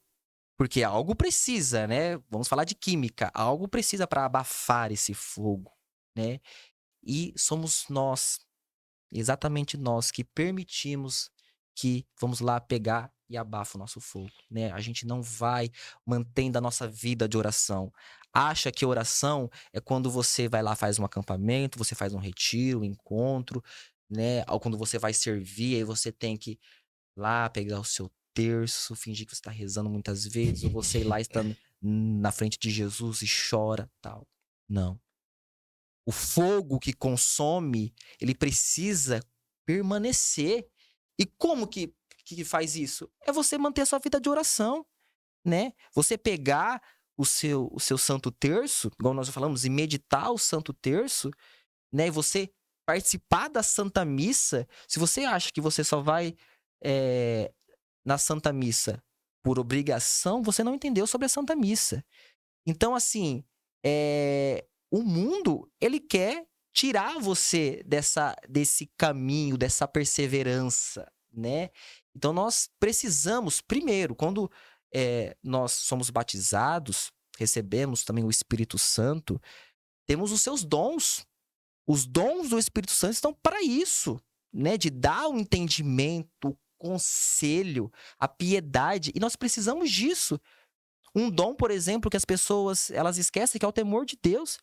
Porque algo precisa, né? Vamos falar de química. Algo precisa para abafar esse fogo, né? E somos nós, exatamente nós, que permitimos que, vamos lá, pegar e abafa o nosso fogo, né? A gente não vai mantendo a nossa vida de oração. Acha que oração é quando você vai lá, faz um acampamento, você faz um retiro, um encontro, né? Ou quando você vai servir, aí você tem que ir lá pegar o seu terço, fingir que você está rezando muitas vezes, ou você ir lá estando na frente de Jesus e chora, tal. Não. O fogo que consome, ele precisa permanecer. E como que faz isso? É você manter a sua vida de oração, né? Você pegar o seu Santo Terço, igual nós falamos, e meditar o Santo Terço, né? E você participar da Santa Missa. Se você acha que você só vai na Santa Missa por obrigação, você não entendeu sobre a Santa Missa. Então, assim, o mundo, ele quer tirar você desse caminho, dessa perseverança, né? Então, nós precisamos, primeiro, quando nós somos batizados, recebemos também o Espírito Santo, temos os seus dons. Os dons do Espírito Santo estão para isso, né? De dar o entendimento, o conselho, a piedade. E nós precisamos disso. Um dom, por exemplo, que as pessoas elas esquecem que é o temor de Deus,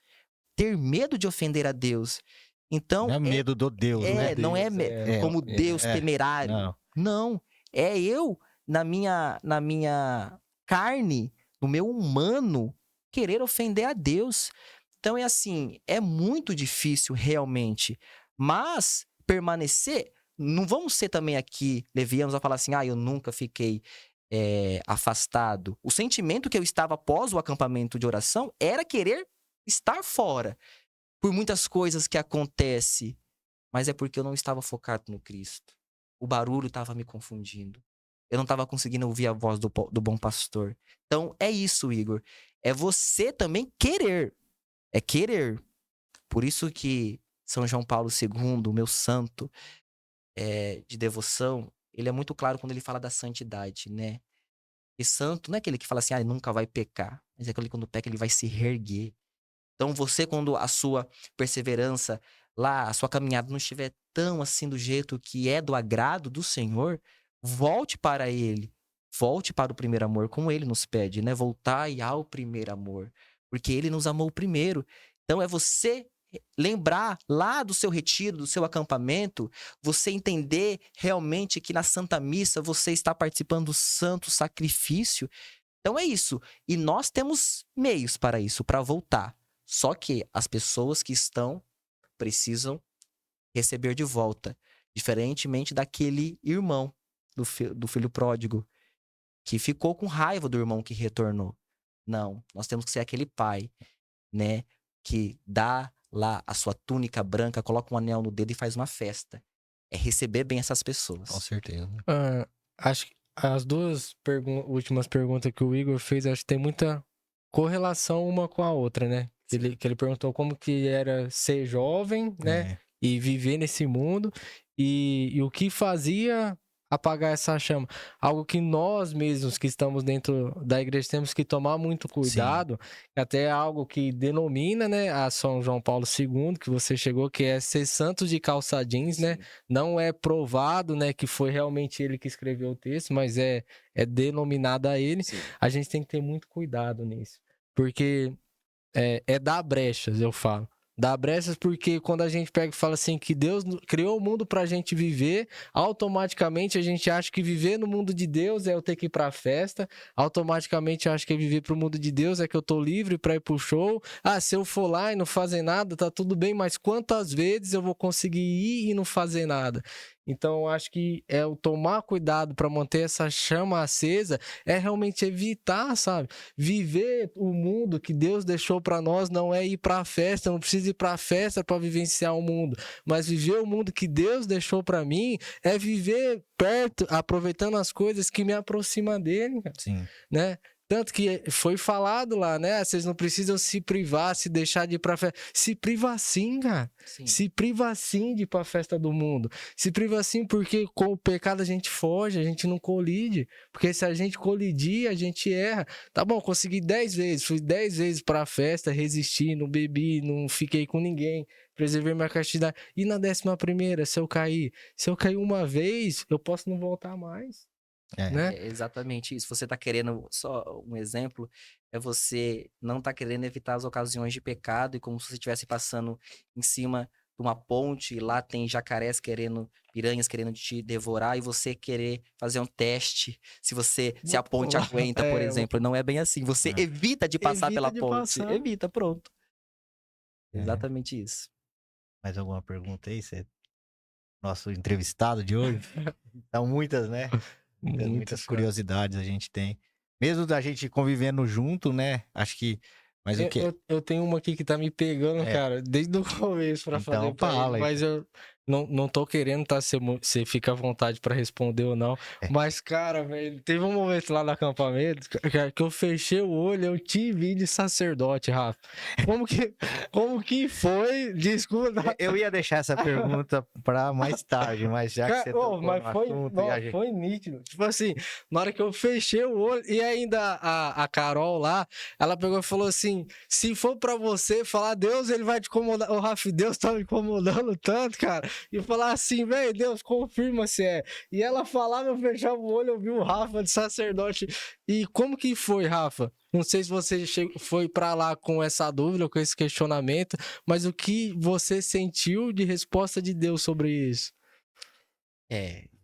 ter medo de ofender a Deus. Então, Não é medo do Deus, né? não é Deus como Deus temerário. Não. Não, é eu na minha carne, no meu humano, querer ofender a Deus. Então é assim, é muito difícil realmente, mas permanecer, não vamos ser também aqui levianos a falar assim, eu nunca fiquei afastado. O sentimento que eu estava após o acampamento de oração era querer estar fora, por muitas coisas que acontecem, mas é porque eu não estava focado no Cristo. O barulho estava me confundindo. Eu não estava conseguindo ouvir a voz do bom pastor. Então é isso, Igor. É você também querer. É querer. Por isso que São João Paulo II, o meu santo de devoção, ele é muito claro quando ele fala da santidade, né? E santo não é aquele que fala assim, nunca vai pecar. Mas é aquele que quando peca, ele vai se reerguer. Então você, quando a sua perseverança lá, a sua caminhada não estiver tão assim do jeito que é do agrado do Senhor, volte para Ele. Volte para o primeiro amor, como Ele nos pede, né? Voltai ao primeiro amor. Porque Ele nos amou primeiro. Então é você lembrar lá do seu retiro, do seu acampamento, você entender realmente que na Santa Missa você está participando do santo sacrifício. Então é isso. E nós temos meios para isso, para voltar. Só que as pessoas que estão precisam receber de volta. Diferentemente daquele irmão do filho pródigo, que ficou com raiva do irmão que retornou. Não, nós temos que ser aquele pai, né? Que dá lá a sua túnica branca, coloca um anel no dedo e faz uma festa. É receber bem essas pessoas. Com certeza. Acho que as duas últimas perguntas que o Igor fez, acho que tem muita correlação uma com a outra, né? Que ele perguntou como que era ser jovem, né? E viver nesse mundo. E o que fazia apagar essa chama. Algo que nós mesmos que estamos dentro da igreja temos que tomar muito cuidado. Até algo que denomina, né? A São João Paulo II, que você chegou, que é ser santo de calça jeans, né? Não é provado, né? Que foi realmente ele que escreveu o texto, mas é denominado a ele. Sim. A gente tem que ter muito cuidado nisso. Porque é dar brechas, eu falo. Dá brechas porque quando a gente pega e fala assim que Deus criou o mundo pra gente viver, automaticamente a gente acha que viver no mundo de Deus é eu ter que ir pra festa, automaticamente acha que viver pro mundo de Deus é que eu tô livre pra ir pro show. Ah, se eu for lá e não fazer nada, tá tudo bem, mas quantas vezes eu vou conseguir ir e não fazer nada? Então, eu acho que é o tomar cuidado para manter essa chama acesa, é realmente evitar, sabe? Viver o mundo que Deus deixou para nós não é ir para a festa, não precisa ir para a festa para vivenciar o mundo, mas viver o mundo que Deus deixou para mim é viver perto, aproveitando as coisas que me aproximam dele, cara, Sim. né? Tanto que foi falado lá, né? Vocês não precisam se privar, se deixar de ir pra festa. Se priva sim, cara. Sim. Se priva sim de ir pra festa do mundo. Se priva sim porque com o pecado a gente foge, a gente não colide. Porque se a gente colidir, a gente erra. Tá bom, consegui 10 vezes. Fui 10 vezes pra festa, resisti, não bebi, não fiquei com ninguém. Preservei minha castidade. E na 11ª, se eu cair? Se eu cair uma vez, eu posso não voltar mais. Né? É exatamente isso. Você tá querendo, só um exemplo, é você não tá querendo evitar as ocasiões de pecado e como se você estivesse passando em cima de uma ponte e lá tem jacarés querendo, piranhas querendo te devorar e você querer fazer um teste se a ponte aguenta, por exemplo. Não é bem assim. Você evita de passar Evita pela de ponte. passar. Evita, pronto. É. Exatamente isso. Mais alguma pergunta aí? Você... Nosso entrevistado de hoje? São muitas, né? Muitas Cara. curiosidades a gente tem. Mesmo da gente convivendo junto, né? Acho que. Mas o que. Eu tenho uma aqui que tá me pegando, É. cara, desde o começo pra Então, fazer pra fala ele, aí. mas eu não tô querendo, tá? Você fica à vontade pra responder ou não. É. Mas, cara, velho, teve um momento lá no acampamento que eu fechei o olho, eu te vi de sacerdote, Rafa. Como que foi? Desculpa. Eu ia deixar essa pergunta pra mais tarde, mas já que você tocou Mas no foi, assunto e a gente... foi nítido. Tipo assim, na hora que eu fechei o olho, e ainda a Carol lá, ela pegou e falou assim: se for pra você falar, Deus, ele vai te incomodar. Ô, Rafa, Deus tá me incomodando tanto, cara. E falar assim, velho, Deus, confirma se é. E ela falava, eu fechava o olho, eu vi o Rafa de sacerdote. E como que foi, Rafa? Não sei se você foi pra lá com essa dúvida, com esse questionamento, mas o que você sentiu de resposta de Deus sobre isso?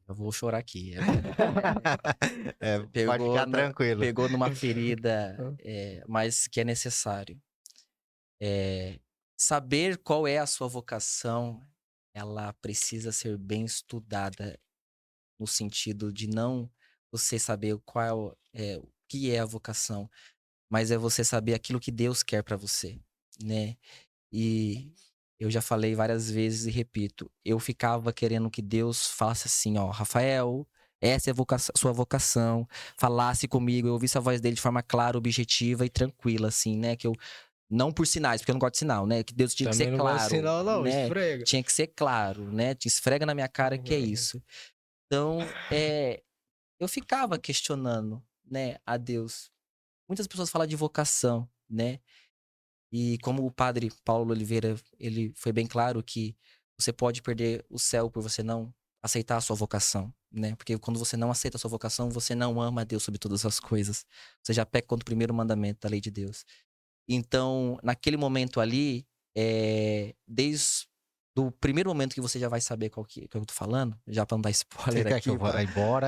Eu vou chorar aqui. Pode ficar tranquilo. Pegou numa ferida, mas que é necessário. Saber qual é a sua vocação, ela precisa ser bem estudada no sentido de não você saber o que é a vocação, mas é você saber aquilo que Deus quer pra você, né? E eu já falei várias vezes e repito, eu ficava querendo que Deus falasse assim, ó, Rafael, essa é a sua vocação, falasse comigo, eu ouvisse a voz dele de forma clara, objetiva e tranquila, assim, né? Que eu não por sinais, porque eu não gosto de sinal, né? Que Deus tinha que Também ser não gosto de claro, sinal, não, né? esfrega. Tinha que ser claro, né? Te esfrega na minha cara que é isso. Então, eu ficava questionando, né, a Deus. Muitas pessoas falam de vocação, né? E como o padre Paulo Oliveira, ele foi bem claro que você pode perder o céu por você não aceitar a sua vocação, né? Porque quando você não aceita a sua vocação, você não ama a Deus sobre todas as coisas. Você já peca contra o primeiro mandamento da lei de Deus. Então, naquele momento ali, desde o primeiro momento que você já vai saber qual que eu tô falando, já pra não dar spoiler Você quer aqui. que eu vá embora?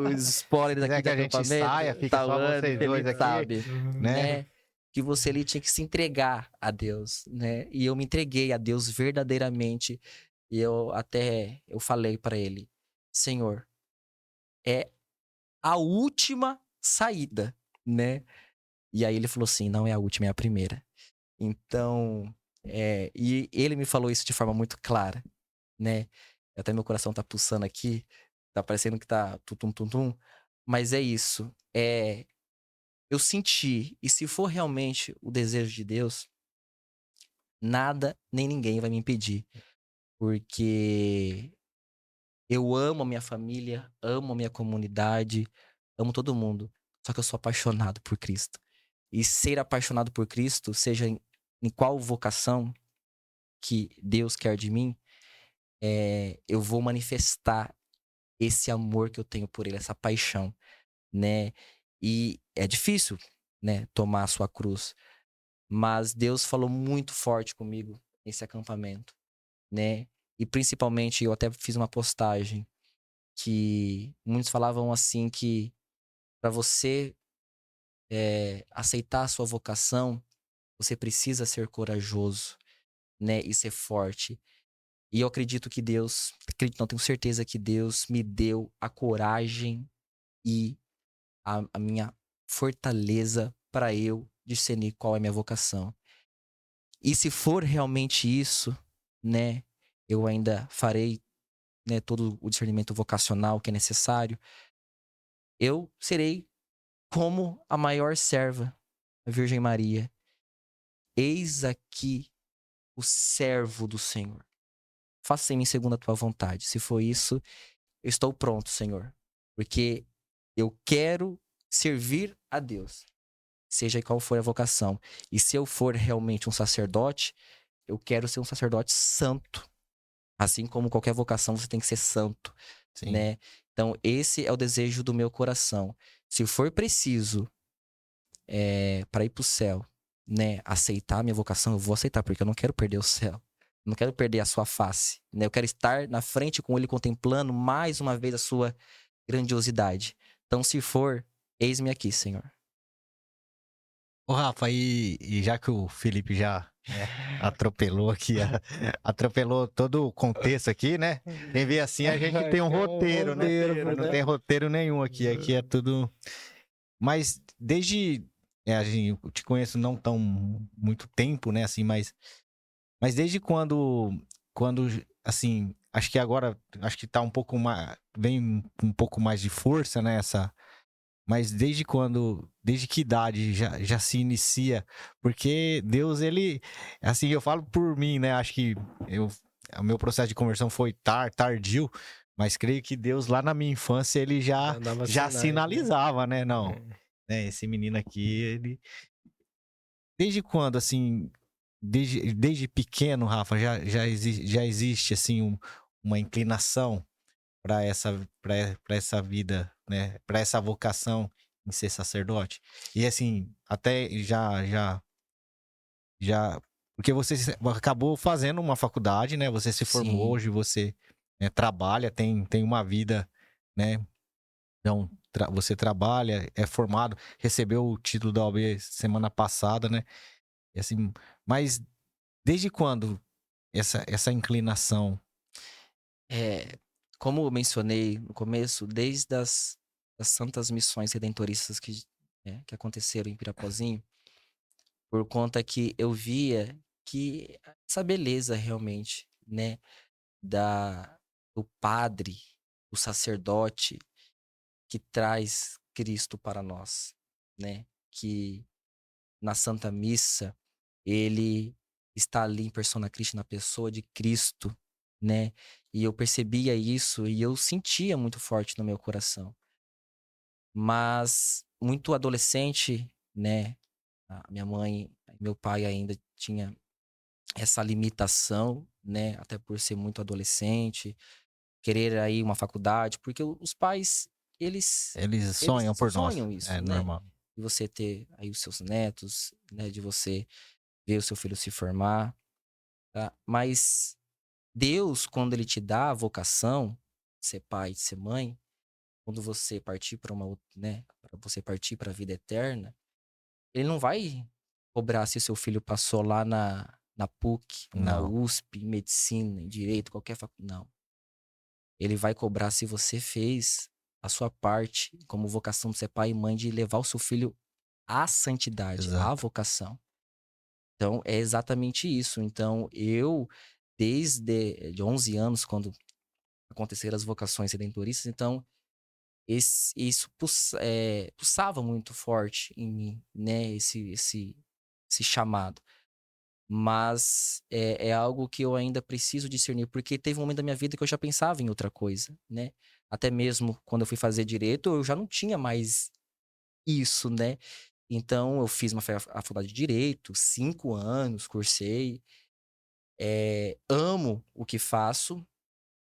Os spoilers Quiser aqui que de a gente acampamento, saia, fica só Tauane, vocês dois Felipe aqui, sabe, né? que você ali tinha que se entregar a Deus, né? E eu me entreguei a Deus verdadeiramente. E eu falei pra ele, Senhor, é a última saída, né? E aí ele falou assim, não é a última, é a primeira. Então, e ele me falou isso de forma muito clara, né? Até meu coração tá pulsando aqui, tá parecendo que tá tum-tum-tum-tum, mas é isso. Eu senti, e se for realmente o desejo de Deus, nada nem ninguém vai me impedir. Porque eu amo a minha família, amo a minha comunidade, amo todo mundo. Só que eu sou apaixonado por Cristo. E ser apaixonado por Cristo, seja em qual vocação que Deus quer de mim, eu vou manifestar esse amor que eu tenho por Ele, essa paixão, né? E é difícil, né, tomar a sua cruz. Mas Deus falou muito forte comigo nesse acampamento, né? E principalmente, eu até fiz uma postagem que muitos falavam assim que para você aceitar a sua vocação, você precisa ser corajoso, né? E ser forte. E eu acredito que Deus, acredito, não tenho certeza que Deus me deu a coragem e a minha fortaleza para eu discernir qual é a minha vocação. E se for realmente isso, né, eu ainda farei, né, todo o discernimento vocacional que é necessário. Eu serei como a maior serva, a Virgem Maria. Eis aqui o servo do Senhor. Faça em mim segundo a tua vontade. Se for isso, eu estou pronto, Senhor. Porque eu quero servir a Deus, seja qual for a vocação. E se eu for realmente um sacerdote, eu quero ser um sacerdote santo. Assim como qualquer vocação, você tem que ser santo, Sim. né? Então, esse é o desejo do meu coração. Se for preciso para ir pro céu, né, aceitar a minha vocação, eu vou aceitar, porque eu não quero perder o céu. Eu não quero perder a sua face, né? Eu quero estar na frente com ele, contemplando mais uma vez a sua grandiosidade. Então, se for, eis-me aqui, Senhor. Ô, Rafa, e já que o Felipe já atropelou aqui, atropelou todo o contexto aqui, né? Quem vê assim, a gente tem um Aqui é roteiro, né? Mas não né? tem roteiro nenhum aqui. Aqui é tudo. Mas desde. Eu te conheço não tão muito tempo, né? Assim, mas desde quando, assim, acho que agora, acho que tá um pouco mais, vem um pouco mais de força, né, mas desde que idade já se inicia? Porque Deus, ele, assim, eu falo por mim, né, acho que o meu processo de conversão foi tardio, mas creio que Deus lá na minha infância, ele Já dava já sinais, né? sinalizava, né, não, né, esse menino aqui, ele, desde quando, assim, desde pequeno, Rafa, já existe assim uma inclinação para essa vida, né? Para essa vocação em ser sacerdote. E assim, até já porque você acabou fazendo uma faculdade, né? Você se formou, Sim, hoje você, né, trabalha, tem uma vida, né? Então, você trabalha, é formado, recebeu o título da OAB semana passada, né? E assim, mas desde quando essa inclinação? como eu mencionei no começo, desde das santas missões redentoristas que aconteceram em Pirapozinho, por conta que eu via que essa beleza realmente, né, do padre, do sacerdote que traz Cristo para nós, né, que na Santa Missa ele está ali em persona Christi, na pessoa de Cristo, né? E eu percebia isso e eu sentia muito forte no meu coração. Mas muito adolescente, né? A minha mãe e meu pai ainda tinha essa limitação, né? Até por ser muito adolescente, querer aí uma faculdade, porque os pais, eles, Eles eles sonham por nós. sonham isso, É né? normal. De você ter aí os seus netos, né? De você ver o seu filho se formar, tá? Mas Deus, quando ele te dá a vocação, de ser pai, de ser mãe, quando você partir para uma outra, né, para você partir para a vida eterna, ele não vai cobrar se seu filho passou lá na PUC, na Não, USP, em medicina, em direito, qualquer faculdade. Não. Ele vai cobrar se você fez a sua parte como vocação de ser pai e mãe de levar o seu filho à santidade, à exato. vocação. Então, é exatamente isso. Então, eu, desde de 11 anos, quando aconteceram as vocações redentoristas, então, isso pulsava muito forte em mim, né? Esse chamado. Mas é algo que eu ainda preciso discernir, porque teve um momento da minha vida que eu já pensava em outra coisa, né? Até mesmo quando eu fui fazer direito, eu já não tinha mais isso, né? Então, eu fiz uma faculdade de direito, 5 anos, cursei. Amo o que faço,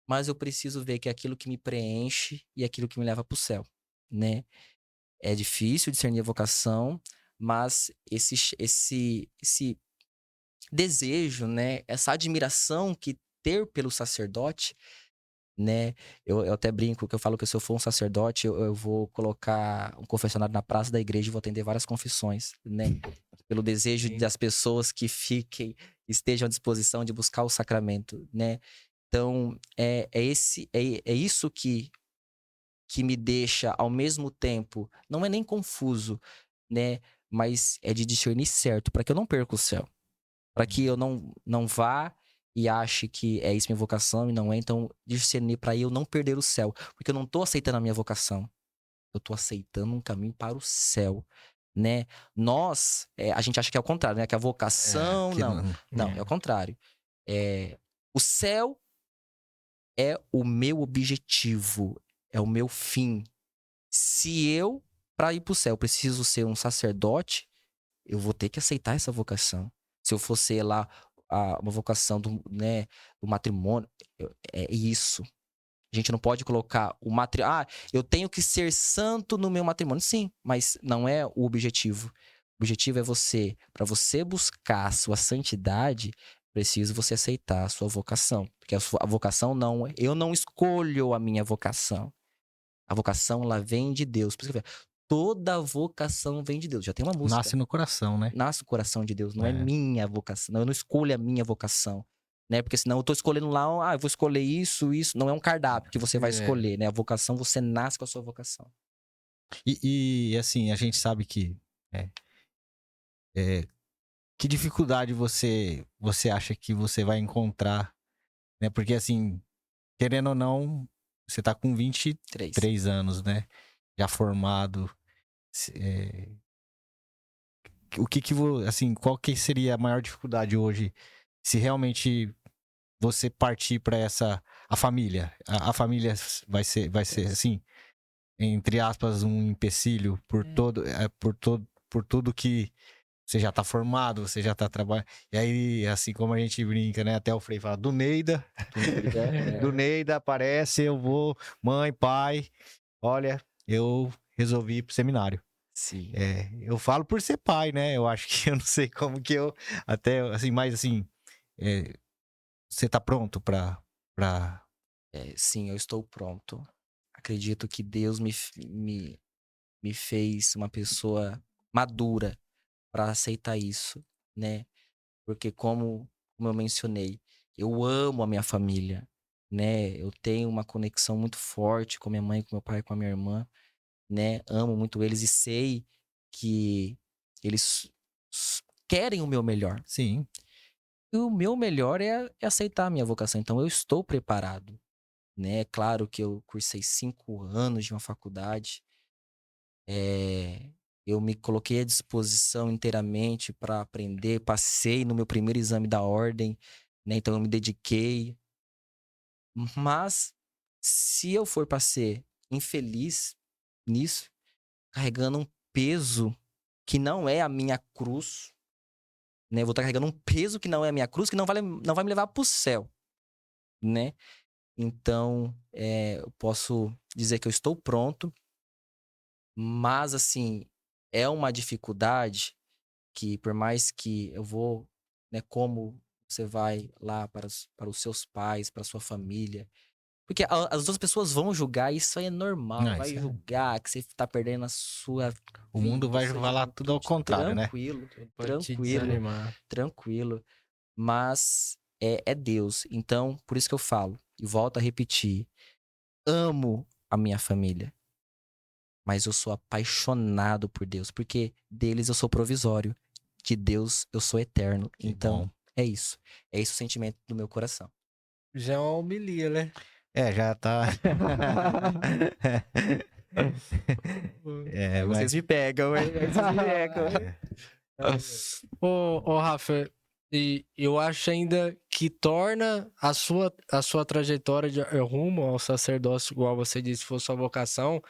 mas eu preciso ver que é aquilo que me preenche e aquilo que me leva para o céu, né? É difícil discernir a vocação, mas esse desejo, né? Essa admiração que ter pelo sacerdote, né? Eu até brinco que eu falo que se eu for um sacerdote, eu vou colocar um confessionário na praça da igreja e vou atender várias confissões, né? Pelo desejo Sim. das pessoas que estejam à disposição de buscar o sacramento, né? Então, é isso que me deixa, ao mesmo tempo, não é nem confuso, né? Mas é de discernir certo, para que eu não perca o céu. Para que eu não vá e ache que é isso minha vocação e não é. Então, discernir para eu não perder o céu. Porque eu não tô aceitando a minha vocação. Eu tô aceitando um caminho para o céu, né? A gente acha que é o contrário, né? Que a vocação, que não. Não, é o contrário. O céu é o meu objetivo, é o meu fim. Se eu, para ir pro céu, preciso ser um sacerdote, eu vou ter que aceitar essa vocação. Se eu for ser lá uma vocação né, do matrimônio, é isso. A gente não pode colocar o matrimônio. Ah, eu tenho que ser santo no meu matrimônio. Sim, mas não é o objetivo. O objetivo é para você buscar a sua santidade, preciso você aceitar a sua vocação. Porque a vocação não, eu não escolho a minha vocação. A vocação, ela vem de Deus. Por isso que eu falo, toda vocação vem de Deus. Já tem uma música. Nasce no coração, né? Nasce o coração de Deus, não é É. minha vocação. Não, eu não escolho a minha vocação, né? Porque senão eu tô escolhendo lá, eu vou escolher isso. Não é um cardápio que você vai escolher, né? A vocação, você nasce com a sua vocação. E assim, a gente sabe que é, que dificuldade você acha que você vai encontrar, né? Porque assim, querendo ou não, você tá com 23 anos, né? Já formado. O assim, qual que seria a maior dificuldade hoje se realmente você partir para a família? A família vai ser assim, entre aspas, um empecilho por tudo que você já tá formado, você já tá trabalhando. E aí, assim como a gente brinca, né? Até o Frei fala, do Neida, do Neida aparece, eu vou, mãe, pai, olha, eu resolvi ir pro seminário. Sim. Eu falo por ser pai, né? Eu acho que eu não sei como que eu, até, assim, mas assim, você tá pronto pra... Sim, eu estou pronto. Acredito que Deus me fez uma pessoa madura para aceitar isso, né? Porque como eu mencionei, eu amo a minha família, né? Eu tenho uma conexão muito forte com minha mãe, com meu pai, com a minha irmã, né? Amo muito eles e sei que eles querem o meu melhor. Sim. E o meu melhor é aceitar a minha vocação. Então eu estou preparado, né? É claro que eu cursei 5 anos de uma faculdade. Eu me coloquei à disposição inteiramente para aprender. Passei no meu primeiro exame da ordem, né? Então eu me dediquei. Mas se eu for para ser infeliz nisso, carregando um peso que não é a minha cruz, né? Eu vou estar carregando um peso que não é a minha cruz, que não vai me levar para o céu, né? Então, eu posso dizer que eu estou pronto, mas assim, é uma dificuldade que por mais que eu vou, né, como você vai lá para os seus pais, para sua família, porque as outras pessoas vão julgar, isso aí é normal, Não, vai isso julgar que você tá perdendo a sua o mundo vida, vai sua falar tudo ao juventude, contrário, né? tranquilo, Pode te tranquilo, desanimar. tranquilo, mas é Deus, então por isso que eu falo, e volto a repetir, amo a minha família, mas eu sou apaixonado por Deus, porque deles eu sou provisório, de Deus eu sou eterno. Que Então, bom. é isso. É esse o sentimento do meu coração. Já é uma homilia, né? Já tá. Aí vocês Mas. me pegam, hein? Aí vocês me pegam. Ô, Rafa, e eu acho ainda que torna a sua trajetória de rumo ao sacerdócio, igual você disse, for sua vocação,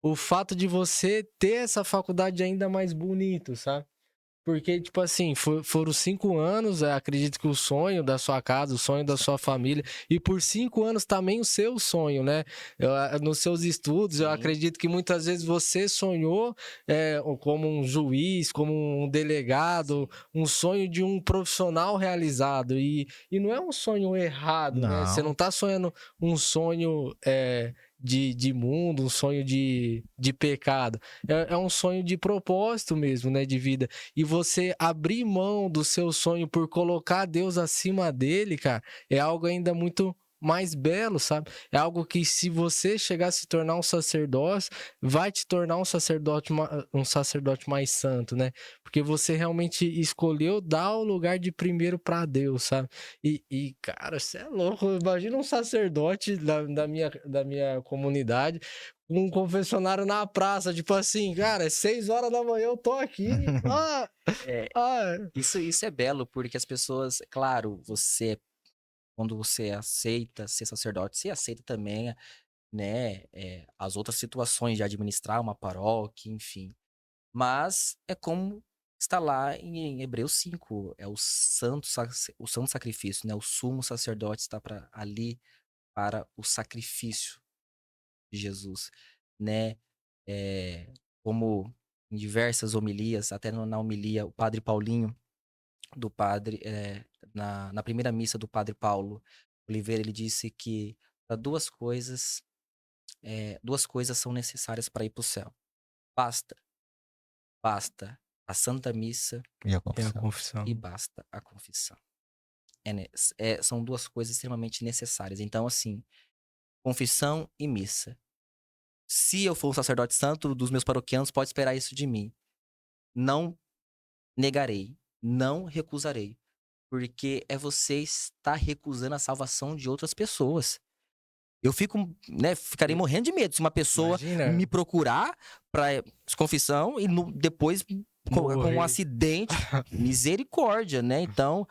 o fato de você ter essa faculdade ainda mais bonito, sabe? Porque, tipo assim, foram 5 anos, acredito que o sonho da sua casa, o sonho da sua família, e por 5 anos também o seu sonho, né? Nos seus estudos, eu Sim. acredito que muitas vezes você sonhou como um juiz, como um delegado, um sonho de um profissional realizado. E não é um sonho errado, né? Você não tá sonhando um sonho de mundo, um sonho de pecado. É um sonho de propósito mesmo, né? De vida. E você abrir mão do seu sonho por colocar Deus acima dele, cara, é algo ainda muito mais belo, sabe? É algo que, se você chegar a se tornar um sacerdócio, vai te tornar um sacerdote mais santo, né? Porque você realmente escolheu dar o lugar de primeiro para Deus, sabe? Cara, você é louco. Imagina um sacerdote da minha comunidade, um confessionário na praça, tipo assim, cara, 6 horas da manhã eu tô aqui. É, isso é belo, porque as pessoas, claro, quando você aceita ser sacerdote, você aceita também, né, as outras situações de administrar uma paróquia, enfim. Mas é como está lá em Hebreus 5, é o santo sacrifício, né? O sumo sacerdote está ali para o sacrifício de Jesus, né? Como em diversas homilias, até na homilia, o padre Paulinho, do padre, na primeira missa do padre Paulo Oliveira, ele disse que para duas coisas são necessárias para ir para o céu. Basta a Santa Missa E a É a confissão. confissão. e basta a confissão. São duas coisas extremamente necessárias. Então, assim, confissão e missa. Se eu for um sacerdote santo, dos meus paroquianos pode esperar isso de mim. Não negarei, não recusarei. Porque é você estar recusando a salvação de outras pessoas. Eu ficarei morrendo de medo se uma pessoa Imagina. me procurar para confissão e depois com um Morrer. acidente, misericórdia, né? Então,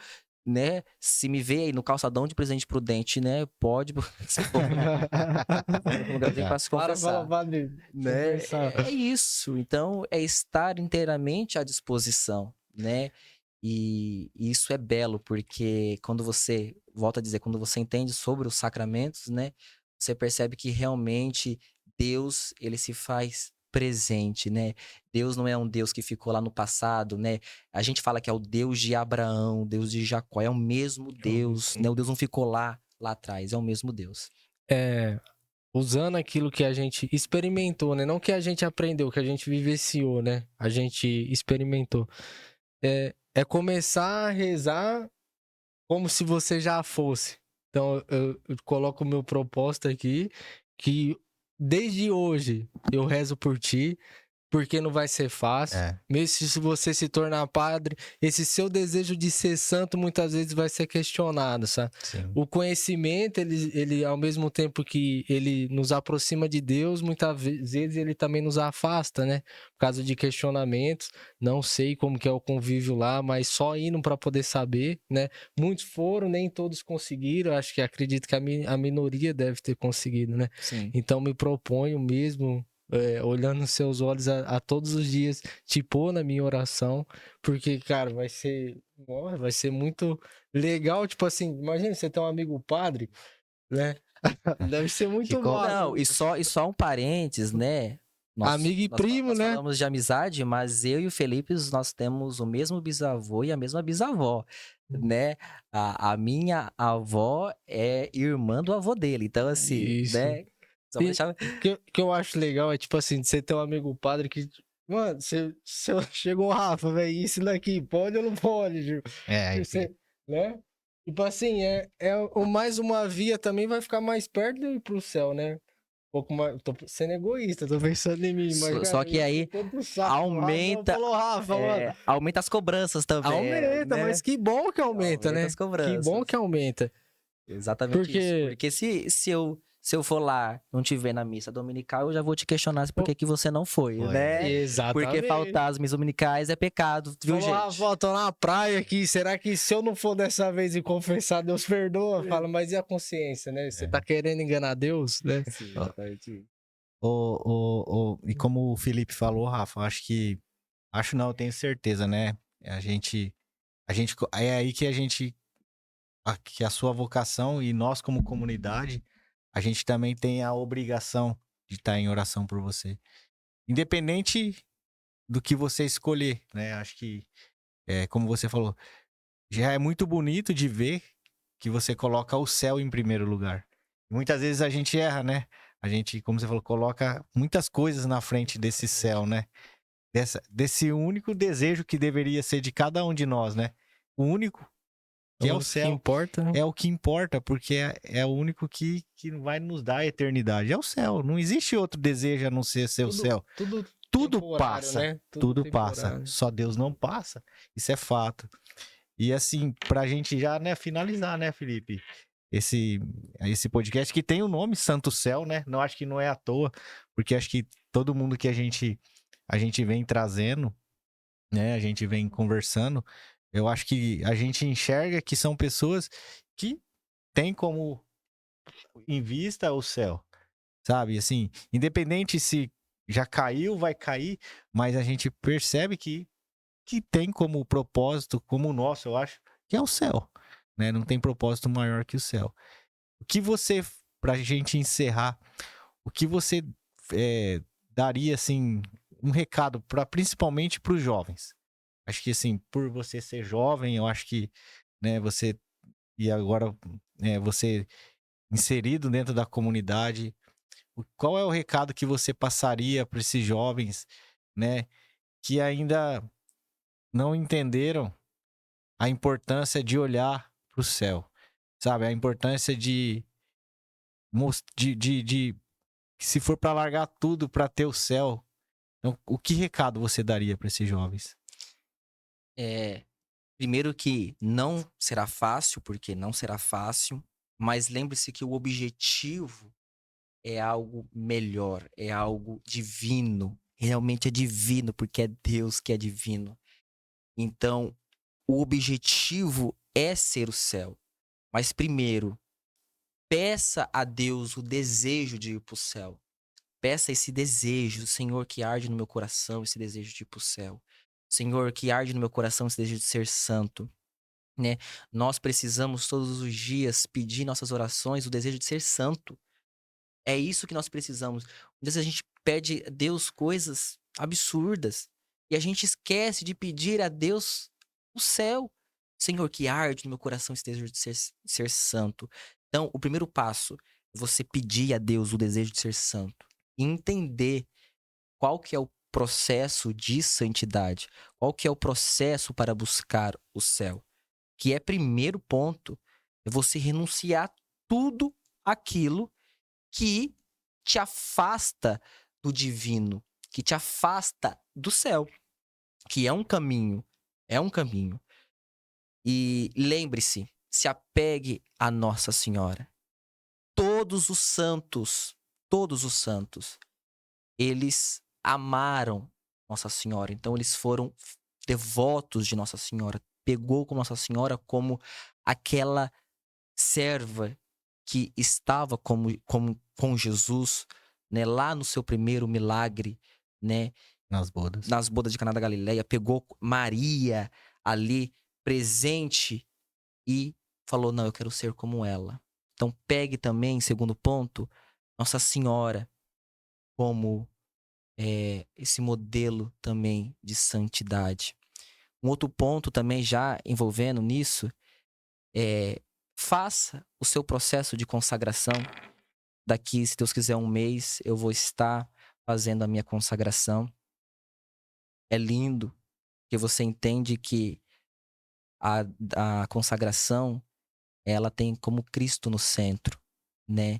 né, se me vê aí no calçadão de Presidente Prudente, né, pode se for no lugarzinho para se confessar, padre. né? É isso. Então, é estar inteiramente à disposição, né? E isso é belo, porque volto a dizer, quando você entende sobre os sacramentos, né? Você percebe que realmente Deus, ele se faz presente, né? Deus não é um Deus que ficou lá no passado, né? A gente fala que é o Deus de Abraão, Deus de Jacó, é o mesmo Deus, né? O Deus não ficou lá atrás, é o mesmo Deus. Usando aquilo que a gente experimentou, né? Não que a gente aprendeu, que a gente vivenciou, né? A gente experimentou. É começar a rezar como se você já fosse. Então, eu coloco o meu propósito aqui, que desde hoje eu rezo por ti, porque não vai ser fácil. Mesmo se você se tornar padre, esse seu desejo de ser santo muitas vezes vai ser questionado, sabe? Sim. O conhecimento, ele ao mesmo tempo que ele nos aproxima de Deus, muitas vezes ele também nos afasta, né? Por causa de questionamentos. Não sei como que é o convívio lá, mas só indo para poder saber, né? Muitos foram, nem todos conseguiram. Acho que acredito que a minoria deve ter conseguido, né? Sim. Então me proponho mesmo, olhando nos seus olhos a todos os dias, te pôr na minha oração, porque, cara, vai ser muito legal, tipo assim, imagina você ter um amigo padre, né? Deve ser muito massa. Não, e só um parênteses, né? Amigo e primo, nós né? falamos de amizade, mas eu e o Felipe, nós temos o mesmo bisavô e a mesma bisavó, né? A minha avó é irmã do avô dele, então assim, Isso. né? Só pra deixar... Que eu acho legal é, tipo assim, você ter um amigo padre que, mano, você chegou, Rafa, velho, isso daqui, pode ou não pode, Gil? Você, né? Tipo assim, mais uma via também vai ficar mais perto de ir pro céu, né? Um pouco mais, tô sendo egoísta, tô pensando em mim, mas, cara, Só que aí aumenta, Rafa, mano. aumenta as cobranças também. Aumenta, né? mas que bom que aumenta, né? As cobranças. Que bom que aumenta. Exatamente isso. Porque se eu for lá, não te ver na missa dominical, eu já vou te questionar por que você não foi, né? Exatamente. Porque faltar as missas dominicais é pecado, viu, gente? Ah, tô na praia aqui, será que se eu não for dessa vez e confessar, Deus perdoa? Fala, mas e a consciência, né? Você tá querendo enganar Deus, né? Sim, exatamente. E como o Felipe falou, Rafa, eu tenho certeza, né? É aí que que a sua vocação e nós como comunidade, a gente também tem a obrigação de estar em oração por você. Independente do que você escolher, né? Acho que, como você falou, já é muito bonito de ver que você coloca o céu em primeiro lugar. Muitas vezes a gente erra, né? A gente, como você falou, coloca muitas coisas na frente desse céu, né? Desse único desejo que deveria ser de cada um de nós, né? O único, que é o que céu. importa, né? É o que importa, porque é o único que vai nos dar a eternidade. É o céu. Não existe outro desejo a não ser o céu. Tudo Temporário, passa. né? Tudo passa. temporário. Só Deus não passa. Isso é fato. E assim, pra gente já, né, finalizar, né, Felipe? Esse podcast que tem o nome Santo Céu, né? Não acho que não é à toa, porque acho que todo mundo que a gente vem trazendo, né? A gente vem conversando, eu acho que a gente enxerga que são pessoas que têm como em vista o céu, sabe? Assim, independente se já caiu, vai cair, mas a gente percebe que tem como propósito, como o nosso, eu acho, que é o céu, né? Não tem propósito maior que o céu. O que você, pra gente encerrar, o que você daria, assim, um recado principalmente para os jovens? Acho que, assim, por você ser jovem, eu acho que, né, e agora, você inserido dentro da comunidade, qual é o recado que você passaria para esses jovens, né, que ainda não entenderam a importância de olhar para o céu, sabe? A importância de se for para largar tudo para ter o céu, então, o que recado você daria para esses jovens? Primeiro que não será fácil, porque não será fácil, mas lembre-se que o objetivo é algo melhor, é algo divino. Realmente é divino, porque é Deus que é divino. Então, o objetivo é ser o céu. Mas primeiro, peça a Deus o desejo de ir para o céu. Peça esse desejo, Senhor, que arde no meu coração, esse desejo de ir para o céu. Senhor, que arde no meu coração esse desejo de ser santo. Né? Nós precisamos todos os dias pedir em nossas orações o desejo de ser santo. É isso que nós precisamos. Às vezes a gente pede a Deus coisas absurdas e a gente esquece de pedir a Deus o céu. Senhor, que arde no meu coração esse desejo de ser santo. Então, o primeiro passo é você pedir a Deus o desejo de ser santo e entender qual que é o processo de santidade, qual que é o processo para buscar o céu. Que é primeiro ponto, é você renunciar tudo aquilo que te afasta do divino, que te afasta do céu, que é um caminho, é um caminho. E lembre-se, se apegue a Nossa Senhora. Todos os santos, eles amaram Nossa Senhora, então eles foram devotos de Nossa Senhora, pegou com Nossa Senhora como aquela serva que estava com Jesus, né, lá no seu primeiro milagre, né, Nas bodas. nas bodas de Caná da Galileia, pegou Maria ali presente e falou: não, eu quero ser como ela. Então pegue também, segundo ponto, Nossa Senhora como esse modelo também de santidade. Um outro ponto também já envolvendo nisso é faça o seu processo de consagração. Daqui, se Deus quiser, um mês, eu vou estar fazendo a minha consagração. É lindo, porque você entende que a consagração, ela tem como Cristo no centro, né?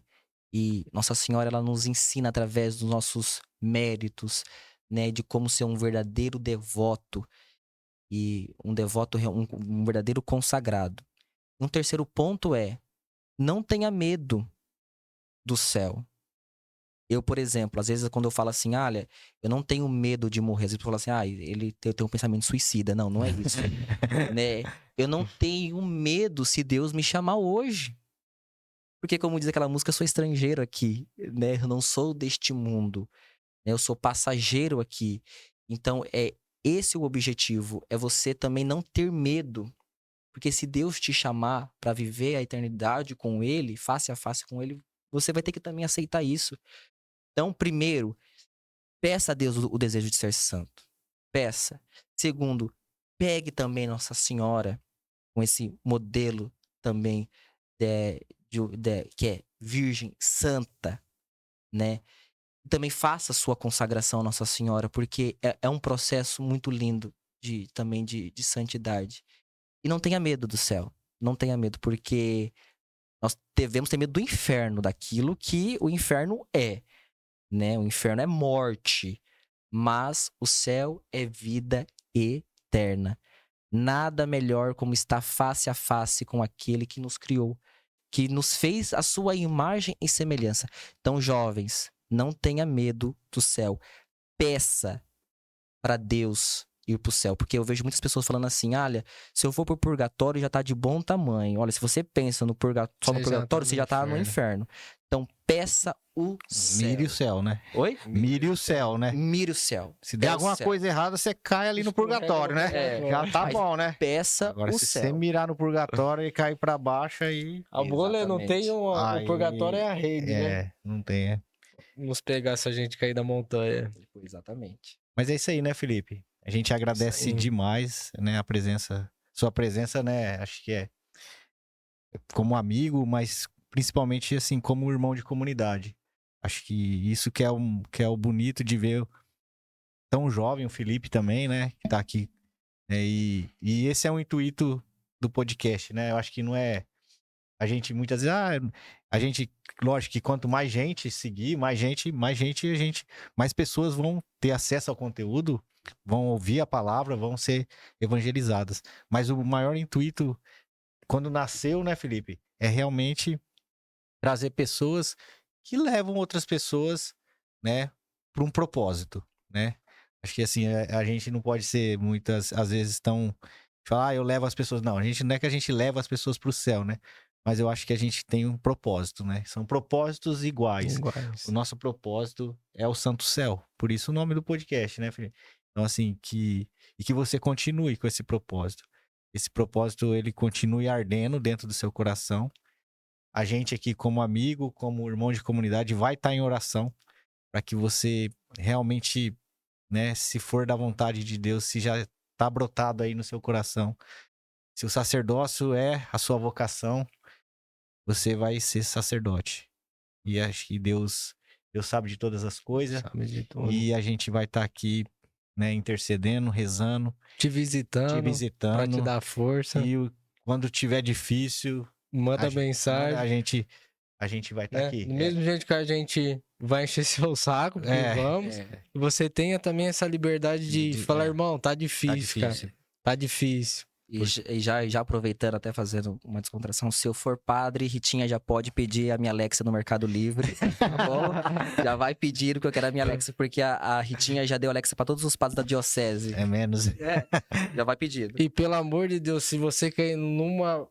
E Nossa Senhora, ela nos ensina através dos nossos méritos, né? De como ser um verdadeiro devoto e um verdadeiro consagrado. Um terceiro ponto é: não tenha medo do céu. Eu, por exemplo, às vezes quando eu falo assim, olha, eu não tenho medo de morrer, às vezes eu falo assim, ele tem um pensamento suicida. Não, não é isso. Né? Eu não tenho medo se Deus me chamar hoje. Porque, como diz aquela música, eu sou estrangeiro aqui, né? Eu não sou deste mundo, né? Eu sou passageiro aqui. Então, esse é o objetivo, é você também não ter medo. Porque se Deus te chamar para viver a eternidade com Ele, face a face com Ele, você vai ter que também aceitar isso. Então, primeiro, peça a Deus o desejo de ser santo. Peça. Segundo, pegue também Nossa Senhora com esse modelo também que é virgem santa, né? Também faça a sua consagração a Nossa Senhora, porque é um processo muito lindo também de santidade. E não tenha medo do céu. Não tenha medo, porque nós devemos ter medo do inferno, daquilo que o inferno é, né? O inferno é morte, mas o céu é vida eterna. Nada melhor como estar face a face com aquele que nos criou, que nos fez a sua imagem e semelhança. Então, jovens, não tenha medo do céu. Peça para Deus ir pro céu, porque eu vejo muitas pessoas falando assim: olha, se eu for pro purgatório já tá de bom tamanho. Olha, se você pensa só no purgatório, você já tá no inferno. Então, peça o céu. Mire o céu, né? Oi? Mire o céu, né? Mire o céu. Se der alguma coisa errada, você cai ali no purgatório, né? Já tá bom, né? Peça Agora, o se céu. você mirar no purgatório e cair pra baixo, aí... A bolha não tem o Aí, purgatório é a rede, né? não tem, é. Nos pegar se a gente cair da montanha. Exatamente. Mas é isso aí, né, Felipe? A gente agradece demais, né, sua presença, né, acho que é como amigo, mas principalmente, assim, como irmão de comunidade. Acho que isso que é o bonito de ver tão jovem, o Felipe também, né, que tá aqui. E esse é o intuito do podcast, né? Eu acho que não é... A gente muitas vezes... lógico que quanto mais gente seguir, mais pessoas vão ter acesso ao conteúdo, vão ouvir a palavra, vão ser evangelizadas. Mas o maior intuito, quando nasceu, né, Felipe, é realmente trazer pessoas que levam outras pessoas, né, para um propósito, né? Acho que assim, a gente não pode ser muitas, às vezes, falar, eu levo as pessoas. Não, não é que a gente leva as pessoas para o céu, né? Mas eu acho que a gente tem um propósito, né? São propósitos iguais. O nosso propósito é o Santo Céu. Por isso o nome do podcast, né, Felipe? Então, assim, que você continue com esse propósito. Esse propósito, ele continue ardendo dentro do seu coração. A gente aqui, como amigo, como irmão de comunidade, vai estar em oração para que você realmente, né, se for da vontade de Deus, se já está brotado aí no seu coração, se o sacerdócio é a sua vocação, você vai ser sacerdote. E acho que Deus sabe de todas as coisas. Sabe de tudo. E a gente vai estar aqui, né, intercedendo, rezando, Te visitando, pra te dar força. E quando tiver difícil, manda mensagem. A gente vai estar aqui. Do mesmo jeito que a gente vai encher seu saco, porque vamos. E você tenha também essa liberdade de falar, irmão, tá difícil, cara. Tá difícil. E já aproveitando, até fazendo uma descontração, se eu for padre, Ritinha já pode pedir a minha Alexa no Mercado Livre, tá bom? Já vai pedir que eu quero a minha Alexa, porque a Ritinha já deu Alexa pra todos os padres da diocese. É menos. Já vai pedir. E pelo amor de Deus, se você quer numa...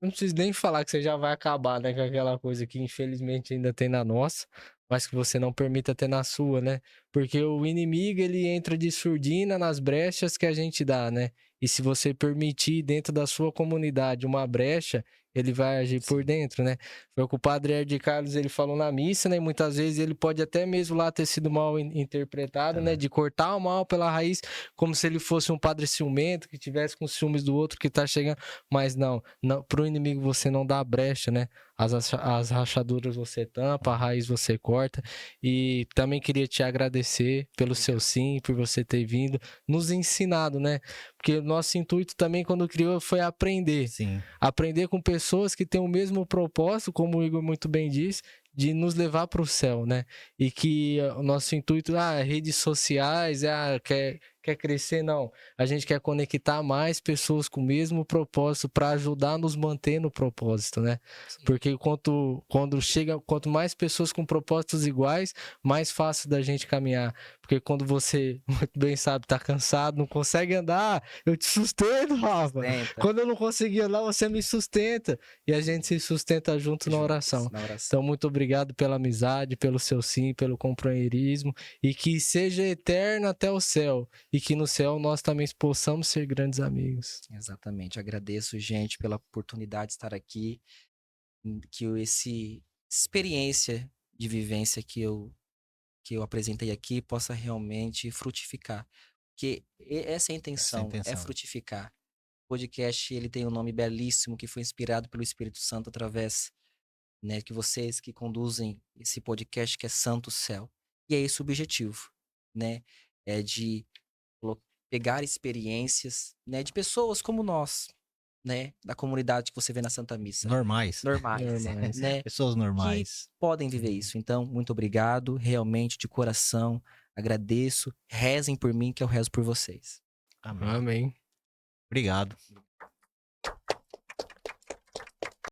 Não preciso nem falar que você já vai acabar, né? Com aquela coisa que infelizmente ainda tem na nossa, mas que você não permita ter na sua, né? Porque o inimigo, ele entra de surdina nas brechas que a gente dá, né? E se você permitir dentro da sua comunidade uma brecha, ele vai agir por dentro, né? Foi o que o padre Herdi Carlos, ele falou na missa, né? Muitas vezes ele pode até mesmo lá ter sido mal interpretado, né? De cortar o mal pela raiz, como se ele fosse um padre ciumento, que tivesse com ciúmes do outro que tá chegando. Mas não, pro inimigo você não dá brecha, né? As rachaduras você tampa, a raiz você corta. E também queria te agradecer pelo seu sim, por você ter vindo, nos ensinado, né? Porque o nosso intuito também, quando criou, foi aprender. Sim. Aprender com pessoas que têm o mesmo propósito, como o Igor muito bem disse, de nos levar para o céu, né? E que o nosso intuito, redes sociais, quer crescer, não. A gente quer conectar mais pessoas com o mesmo propósito para ajudar a nos manter no propósito, né? Sim. Porque quanto mais pessoas com propósitos iguais, mais fácil da gente caminhar. Porque quando você, muito bem sabe, tá cansado, não consegue andar, eu te sustento, Rafa. Quando eu não conseguir andar, você me sustenta. E a gente se sustenta junto na oração. Então, muito obrigado pela amizade, pelo seu sim, pelo companheirismo. E que seja eterno até o céu. e que no céu nós também possamos ser grandes amigos. Exatamente. Agradeço, gente, pela oportunidade de estar aqui. Que esse experiência de vivência que eu apresentei aqui possa realmente frutificar. Porque essa é a intenção, é frutificar. O podcast, ele tem um nome belíssimo que foi inspirado pelo Espírito Santo através, né, que vocês que conduzem esse podcast, que é Santo Céu. E é esse o objetivo, né? É de pegar experiências, né, de pessoas como nós, né, da comunidade que você vê na Santa Missa. Normais. Normais, né? Pessoas normais. Podem viver isso. Então, muito obrigado, realmente, de coração, agradeço. Rezem por mim, que eu rezo por vocês. Amém. Amém. Obrigado.